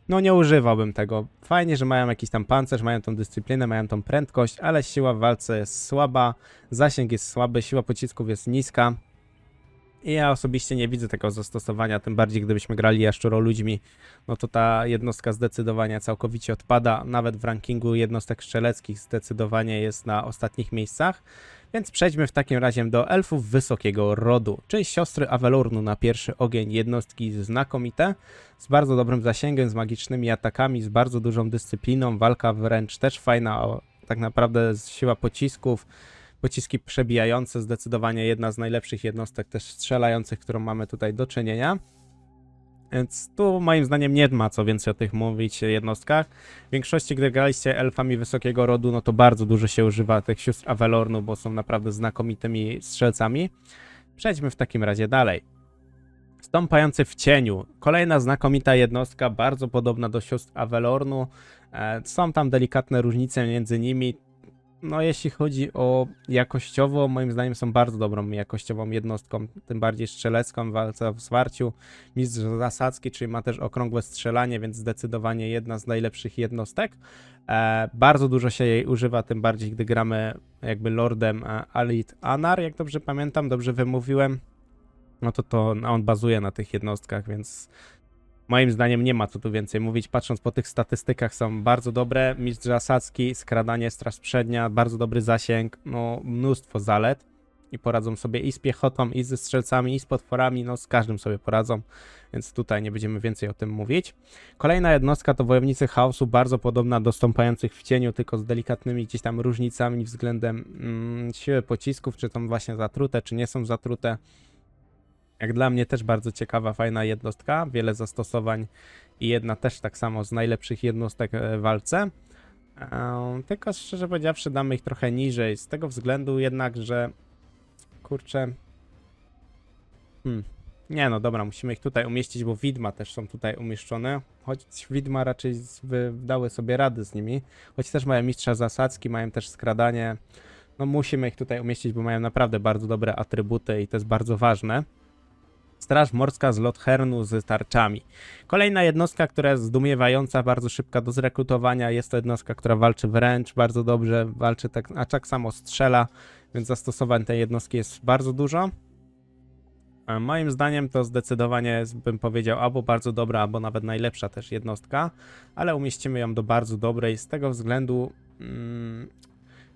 No nie używałbym tego. Fajnie, że mają jakiś tam pancerz, mają tą dyscyplinę, mają tą prędkość, ale siła w walce jest słaba, zasięg jest słaby, siła pocisków jest niska. I ja osobiście nie widzę tego zastosowania, tym bardziej gdybyśmy grali jaszczuroludźmi, no to ta jednostka zdecydowanie całkowicie odpada, nawet w rankingu jednostek strzeleckich zdecydowanie jest na ostatnich miejscach. Więc przejdźmy w takim razie do elfów wysokiego rodu, czyli siostry Avelornu na pierwszy ogień, jednostki znakomite, z bardzo dobrym zasięgiem, z magicznymi atakami, z bardzo dużą dyscypliną, walka wręcz też fajna, tak naprawdę siła pocisków, pociski przebijające, zdecydowanie jedna z najlepszych jednostek też strzelających, którą mamy tutaj do czynienia. Więc tu moim zdaniem nie ma co więcej o tych mówić jednostkach. W większości, gdy graliście elfami wysokiego rodu, no to bardzo dużo się używa tych sióstr Avelornu, bo są naprawdę znakomitymi strzelcami. Przejdźmy w takim razie dalej. Stąpający w cieniu. Kolejna znakomita jednostka, bardzo podobna do sióstr Avelornu. Są tam delikatne różnice między nimi. No jeśli chodzi o jakościowo, moim zdaniem są bardzo dobrą jakościową jednostką, tym bardziej strzelecką, walce w zwarciu. Mistrz zasadzki, czyli ma też okrągłe strzelanie, więc zdecydowanie jedna z najlepszych jednostek. Bardzo dużo się jej używa, tym bardziej gdy gramy jakby lordem Alit Anar, jak dobrze pamiętam, dobrze wymówiłem. No to on bazuje na tych jednostkach, więc moim zdaniem nie ma co tu więcej mówić. Patrząc po tych statystykach, są bardzo dobre. Mistrz zasadzki, skradanie, straż przednia, bardzo dobry zasięg, no mnóstwo zalet. I poradzą sobie i z piechotą, i ze strzelcami, i z potworami, no z każdym sobie poradzą. Więc tutaj nie będziemy więcej o tym mówić. Kolejna jednostka to wojownicy chaosu, bardzo podobna do stąpających w cieniu, tylko z delikatnymi gdzieś tam różnicami względem siły pocisków, czy są właśnie zatrute, czy nie są zatrute. Jak dla mnie też bardzo ciekawa, fajna jednostka, wiele zastosowań i jedna też tak samo z najlepszych jednostek w walce. Tylko szczerze powiedziawszy damy ich trochę niżej, z tego względu jednak, że kurczę... Nie no dobra, musimy ich tutaj umieścić, bo widma też są tutaj umieszczone, choć widma raczej dały sobie rady z nimi, choć też mają mistrza zasadzki, mają też skradanie. No musimy ich tutaj umieścić, bo mają naprawdę bardzo dobre atrybuty i to jest bardzo ważne. Straż Morska z Lothernu z tarczami. Kolejna jednostka, która jest zdumiewająca, bardzo szybka do zrekrutowania. Jest to jednostka, która walczy wręcz bardzo dobrze, walczy tak, a tak samo strzela, więc zastosowań tej jednostki jest bardzo dużo. Moim zdaniem to zdecydowanie jest, bym powiedział, albo bardzo dobra, albo nawet najlepsza też jednostka, ale umieścimy ją do bardzo dobrej z tego względu,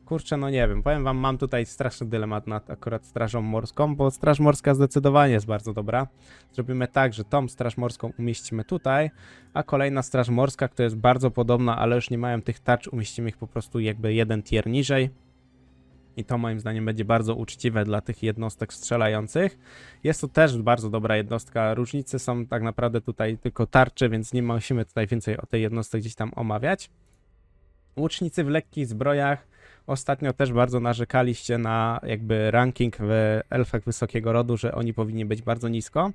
kurczę, no nie wiem, powiem wam, mam tutaj straszny dylemat nad akurat Strażą Morską, bo Straż Morska zdecydowanie jest bardzo dobra. Zrobimy tak, że tą Straż Morską umieścimy tutaj, a kolejna Straż Morska, która jest bardzo podobna, ale już nie mają tych tarcz, umieścimy ich po prostu jakby jeden tier niżej. I to moim zdaniem będzie bardzo uczciwe dla tych jednostek strzelających. Jest to też bardzo dobra jednostka. Różnice są tak naprawdę tutaj tylko tarcze, więc nie musimy tutaj więcej o tej jednostce gdzieś tam omawiać. Łucznicy w lekkich zbrojach. Ostatnio też bardzo narzekaliście na jakby ranking w elfach wysokiego rodu, że oni powinni być bardzo nisko.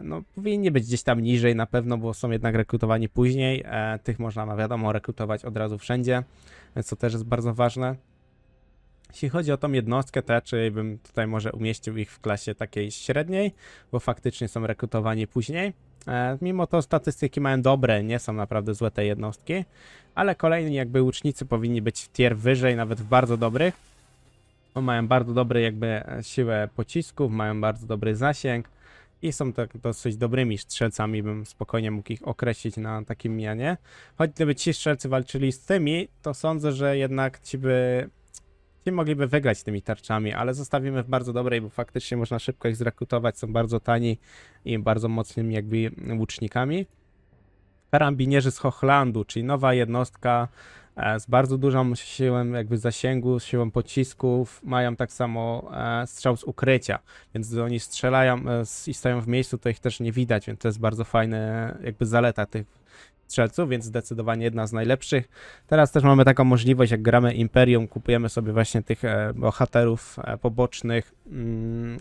No, powinni być gdzieś tam niżej na pewno, bo są jednak rekrutowani później. Tych można, no wiadomo, rekrutować od razu wszędzie, więc to też jest bardzo ważne. Jeśli chodzi o tą jednostkę, to raczej bym tutaj może umieścił ich w klasie takiej średniej, bo faktycznie są rekrutowani później. Mimo to statystyki mają dobre, nie są naprawdę złe te jednostki, ale kolejni jakby łucznicy powinni być w tier wyżej, nawet w bardzo dobrych. Bo mają bardzo dobry jakby siłę pocisków, mają bardzo dobry zasięg i są tak dosyć dobrymi strzelcami, bym spokojnie mógł ich określić na takim mianie. Choć gdyby ci strzelcy walczyli z tymi, to sądzę, że jednak ci mogliby wygrać tymi tarczami, ale zostawimy w bardzo dobrej, bo faktycznie można szybko ich zrekrutować, są bardzo tani i bardzo mocnymi jakby łucznikami. Karabinierzy z Hochlandu, czyli nowa jednostka z bardzo dużą siłą jakby zasięgu, siłą pocisków, mają tak samo strzał z ukrycia, więc gdy oni strzelają i stoją w miejscu, to ich też nie widać, więc to jest bardzo fajna jakby zaleta tych strzelców, więc zdecydowanie jedna z najlepszych. Teraz też mamy taką możliwość, jak gramy Imperium, kupujemy sobie właśnie tych bohaterów pobocznych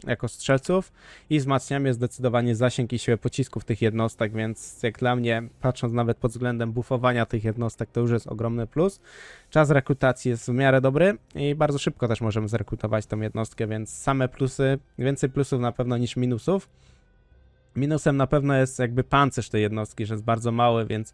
jako strzelców i wzmacniamy zdecydowanie zasięg i siłę pocisków tych jednostek, więc jak dla mnie, patrząc nawet pod względem buffowania tych jednostek, to już jest ogromny plus. Czas rekrutacji jest w miarę dobry i bardzo szybko też możemy zrekrutować tą jednostkę, więc same plusy, więcej plusów na pewno niż minusów. Minusem na pewno jest jakby pancerz tej jednostki, że jest bardzo mały, więc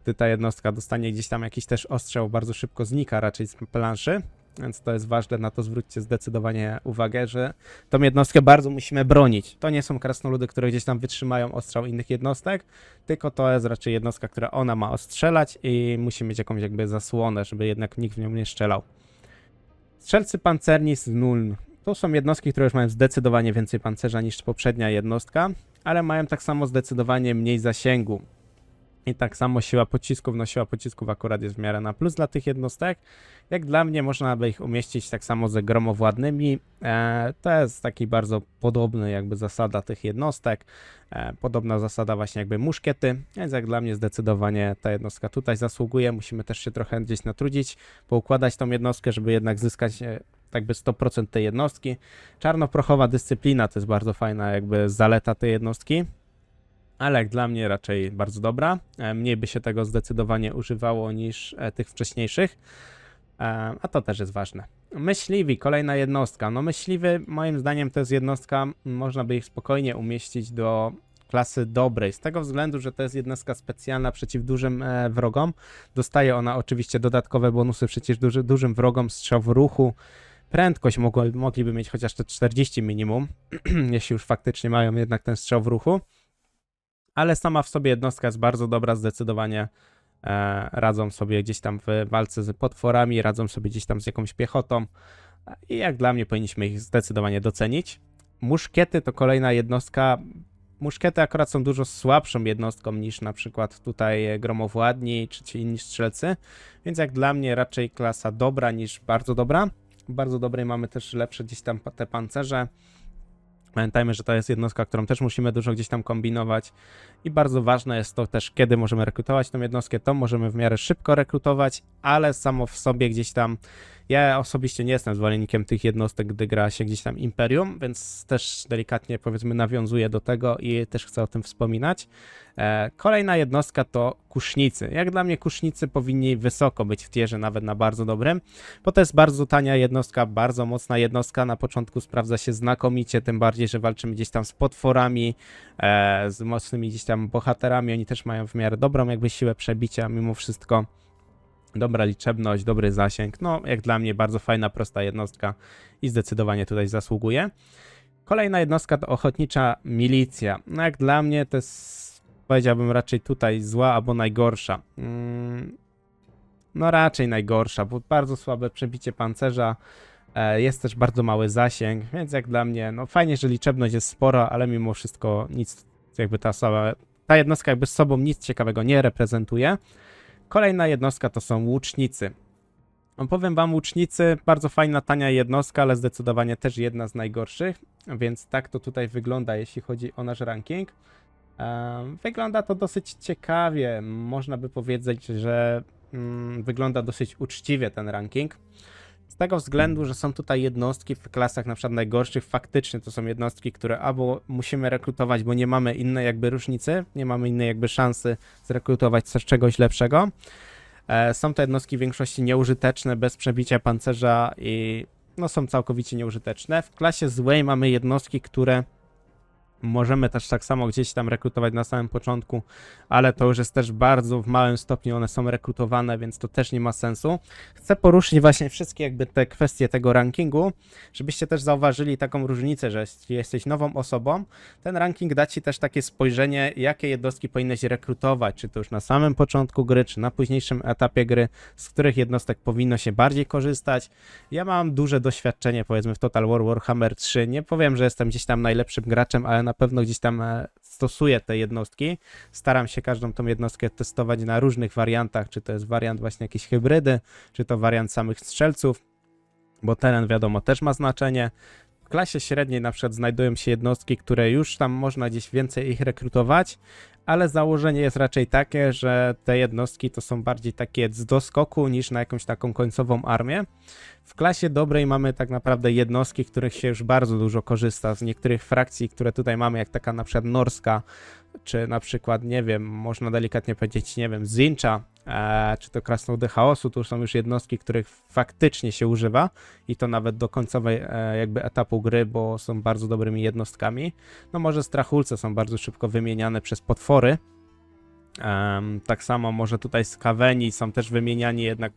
gdy ta jednostka dostanie gdzieś tam jakiś też ostrzał, bardzo szybko znika raczej z planszy, więc to jest ważne, na to zwróćcie zdecydowanie uwagę, że tą jednostkę bardzo musimy bronić. To nie są krasnoludy, które gdzieś tam wytrzymają ostrzał innych jednostek, tylko to jest raczej jednostka, która ona ma ostrzelać i musi mieć jakąś jakby zasłonę, żeby jednak nikt w nią nie strzelał. Strzelcy pancerni z Nuln. To są jednostki, które już mają zdecydowanie więcej pancerza niż poprzednia jednostka, ale mają tak samo zdecydowanie mniej zasięgu. I tak samo siła pocisków, no siła pocisków akurat jest w miarę na plus dla tych jednostek. Jak dla mnie można by ich umieścić tak samo ze gromowładnymi. To jest taki bardzo podobny jakby zasada tych jednostek. Podobna zasada właśnie jakby muszkiety, więc jak dla mnie zdecydowanie ta jednostka tutaj zasługuje. Musimy też się trochę gdzieś natrudzić, poukładać tą jednostkę, żeby jednak zyskać jakby 100% tej jednostki. Czarnoprochowa dyscyplina to jest bardzo fajna jakby zaleta tej jednostki, ale jak dla mnie raczej bardzo dobra. Mniej by się tego zdecydowanie używało niż tych wcześniejszych, a to też jest ważne. Myśliwi, kolejna jednostka. No myśliwy moim zdaniem to jest jednostka, można by ich spokojnie umieścić do klasy dobrej, z tego względu, że to jest jednostka specjalna przeciw dużym wrogom. Dostaje ona oczywiście dodatkowe bonusy przeciw dużym wrogom, strzał w ruchu. Prędkość mogliby mieć chociaż te 40 minimum, jeśli już faktycznie mają jednak ten strzał w ruchu. Ale sama w sobie jednostka jest bardzo dobra, zdecydowanie radzą sobie gdzieś tam w walce z potworami, radzą sobie gdzieś tam z jakąś piechotą i jak dla mnie powinniśmy ich zdecydowanie docenić. Muszkiety to kolejna jednostka. Muszkiety akurat są dużo słabszą jednostką niż na przykład tutaj gromowładni czy ci inni strzelcy, więc jak dla mnie raczej klasa dobra niż bardzo dobra. W bardzo dobrej mamy też lepsze gdzieś tam te pancerze. Pamiętajmy, że to jest jednostka, którą też musimy dużo gdzieś tam kombinować i bardzo ważne jest to też, kiedy możemy rekrutować tą jednostkę. To możemy w miarę szybko rekrutować, ale samo w sobie gdzieś tam Ja osobiście nie jestem zwolennikiem tych jednostek, gdy gra się gdzieś tam Imperium, więc też delikatnie powiedzmy nawiązuję do tego i też chcę o tym wspominać. Kolejna jednostka to kusznicy. Jak dla mnie kusznicy powinni wysoko być w tierze, nawet na bardzo dobrym, bo to jest bardzo tania jednostka, bardzo mocna jednostka. Na początku sprawdza się znakomicie, tym bardziej, że walczymy gdzieś tam z potworami, z mocnymi gdzieś tam bohaterami. Oni też mają w miarę dobrą jakby siłę przebicia mimo wszystko. Dobra liczebność, dobry zasięg. No, jak dla mnie bardzo fajna, prosta jednostka i zdecydowanie tutaj zasługuje. Kolejna jednostka to ochotnicza milicja. No, jak dla mnie to jest, powiedziałbym raczej tutaj zła albo najgorsza. No, raczej najgorsza, bo bardzo słabe przebicie pancerza. Jest też bardzo mały zasięg, więc jak dla mnie, no fajnie, że liczebność jest spora, ale mimo wszystko nic, jakby ta jednostka jakby z sobą nic ciekawego nie reprezentuje. Kolejna jednostka to są łucznicy. No, powiem wam, łucznicy, bardzo fajna, tania jednostka, ale zdecydowanie też jedna z najgorszych, więc tak to tutaj wygląda, jeśli chodzi o nasz ranking. Wygląda to dosyć ciekawie, można by powiedzieć, że wygląda dosyć uczciwie ten ranking. Z tego względu, że są tutaj jednostki w klasach na przykład najgorszych, faktycznie to są jednostki, które albo musimy rekrutować, bo nie mamy innej jakby różnicy, nie mamy innej jakby szansy zrekrutować coś czegoś lepszego. Są to jednostki w większości nieużyteczne, bez przebicia pancerza i no są całkowicie nieużyteczne. W klasie złej mamy jednostki, które możemy też tak samo gdzieś tam rekrutować na samym początku, ale to już jest też bardzo w małym stopniu one są rekrutowane, więc to też nie ma sensu. Chcę poruszyć właśnie wszystkie jakby te kwestie tego rankingu, żebyście też zauważyli taką różnicę, że jeśli jesteś nową osobą, ten ranking da ci też takie spojrzenie, jakie jednostki powinieneś rekrutować, czy to już na samym początku gry, czy na późniejszym etapie gry, z których jednostek powinno się bardziej korzystać. Ja mam duże doświadczenie powiedzmy w Total War Warhammer 3, nie powiem, że jestem gdzieś tam najlepszym graczem, ale na pewno gdzieś tam stosuję te jednostki. Staram się każdą tą jednostkę testować na różnych wariantach, czy to jest wariant właśnie jakiejś hybrydy, czy to wariant samych strzelców, bo teren wiadomo też ma znaczenie. W klasie średniej na przykład znajdują się jednostki, które już tam można gdzieś więcej ich rekrutować, ale założenie jest raczej takie, że te jednostki to są bardziej takie z doskoku niż na jakąś taką końcową armię. W klasie dobrej mamy tak naprawdę jednostki, których się już bardzo dużo korzysta. Z niektórych frakcji, które tutaj mamy, jak taka na przykład norska, czy na przykład, nie wiem, można delikatnie powiedzieć, nie wiem, Zincha, czy to Krasnoludy Chaosu, to są już jednostki, których faktycznie się używa i to nawet do końcowej jakby etapu gry, bo są bardzo dobrymi jednostkami. No może strachulce są bardzo szybko wymieniane przez potwory. Tak samo może tutaj skaweni są też wymieniani jednak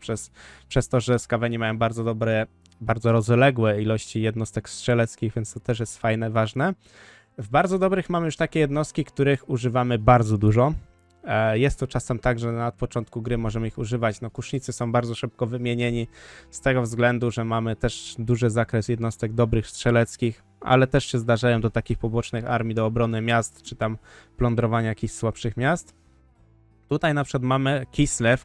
przez to, że skaweni mają bardzo dobre, bardzo rozległe ilości jednostek strzeleckich, więc to też jest fajne, ważne. W bardzo dobrych mamy już takie jednostki, których używamy bardzo dużo. Jest to czasem tak, że na początku gry możemy ich używać. No, kusznicy są bardzo szybko wymienieni z tego względu, że mamy też duży zakres jednostek dobrych strzeleckich, ale też się zdarzają do takich pobocznych armii do obrony miast, czy tam plądrowania jakichś słabszych miast. Tutaj na przykład mamy Kislev,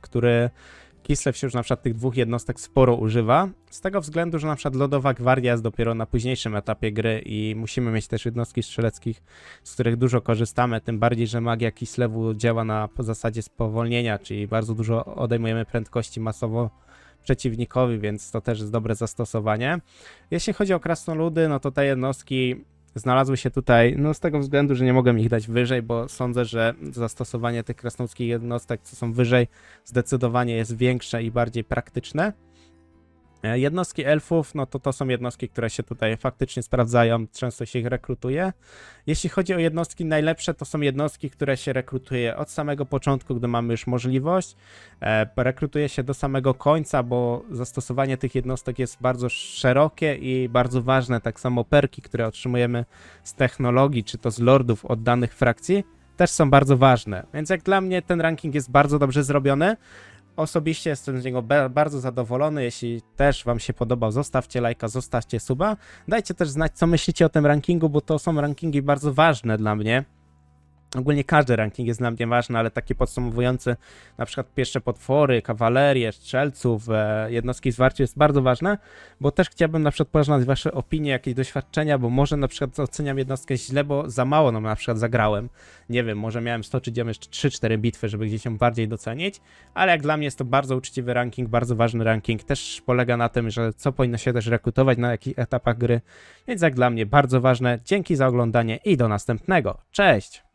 Kislev się już na przykład tych dwóch jednostek sporo używa, z tego względu, że na przykład Lodowa Gwardia jest dopiero na późniejszym etapie gry i musimy mieć też jednostki strzeleckich, z których dużo korzystamy, tym bardziej, że magia Kislevu działa na zasadzie spowolnienia, czyli bardzo dużo odejmujemy prędkości masowo przeciwnikowi, więc to też jest dobre zastosowanie. Jeśli chodzi o krasnoludy, no to te jednostki znalazły się tutaj, no z tego względu, że nie mogę ich dać wyżej, bo sądzę, że zastosowanie tych krasnoludzkich jednostek, co są wyżej, zdecydowanie jest większe i bardziej praktyczne. Jednostki elfów, no to są jednostki, które się tutaj faktycznie sprawdzają, często się ich rekrutuje. Jeśli chodzi o jednostki najlepsze, to są jednostki, które się rekrutuje od samego początku, gdy mamy już możliwość. Rekrutuje się do samego końca, bo zastosowanie tych jednostek jest bardzo szerokie i bardzo ważne. Tak samo perki, które otrzymujemy z technologii, czy to z lordów od danych frakcji, też są bardzo ważne. Więc jak dla mnie ten ranking jest bardzo dobrze zrobiony. Osobiście jestem z niego bardzo zadowolony. Jeśli też wam się podobał, zostawcie lajka, zostawcie suba. Dajcie też znać, co myślicie o tym rankingu, bo to są rankingi bardzo ważne dla mnie. Ogólnie każdy ranking jest dla mnie ważny, ale taki podsumowujący na przykład pieszcze potwory, kawalerię, strzelców, jednostki zwarcia jest bardzo ważne, bo też chciałbym na przykład poznać wasze opinie, jakieś doświadczenia, bo może na przykład oceniam jednostkę źle, bo za mało nam na przykład zagrałem. Nie wiem, może miałem stoczyć ją jeszcze 3-4 bitwy, żeby gdzieś ją bardziej docenić, ale jak dla mnie jest to bardzo uczciwy ranking, bardzo ważny ranking, też polega na tym, że co powinno się też rekrutować na jakich etapach gry, więc jak dla mnie bardzo ważne. Dzięki za oglądanie i do następnego. Cześć!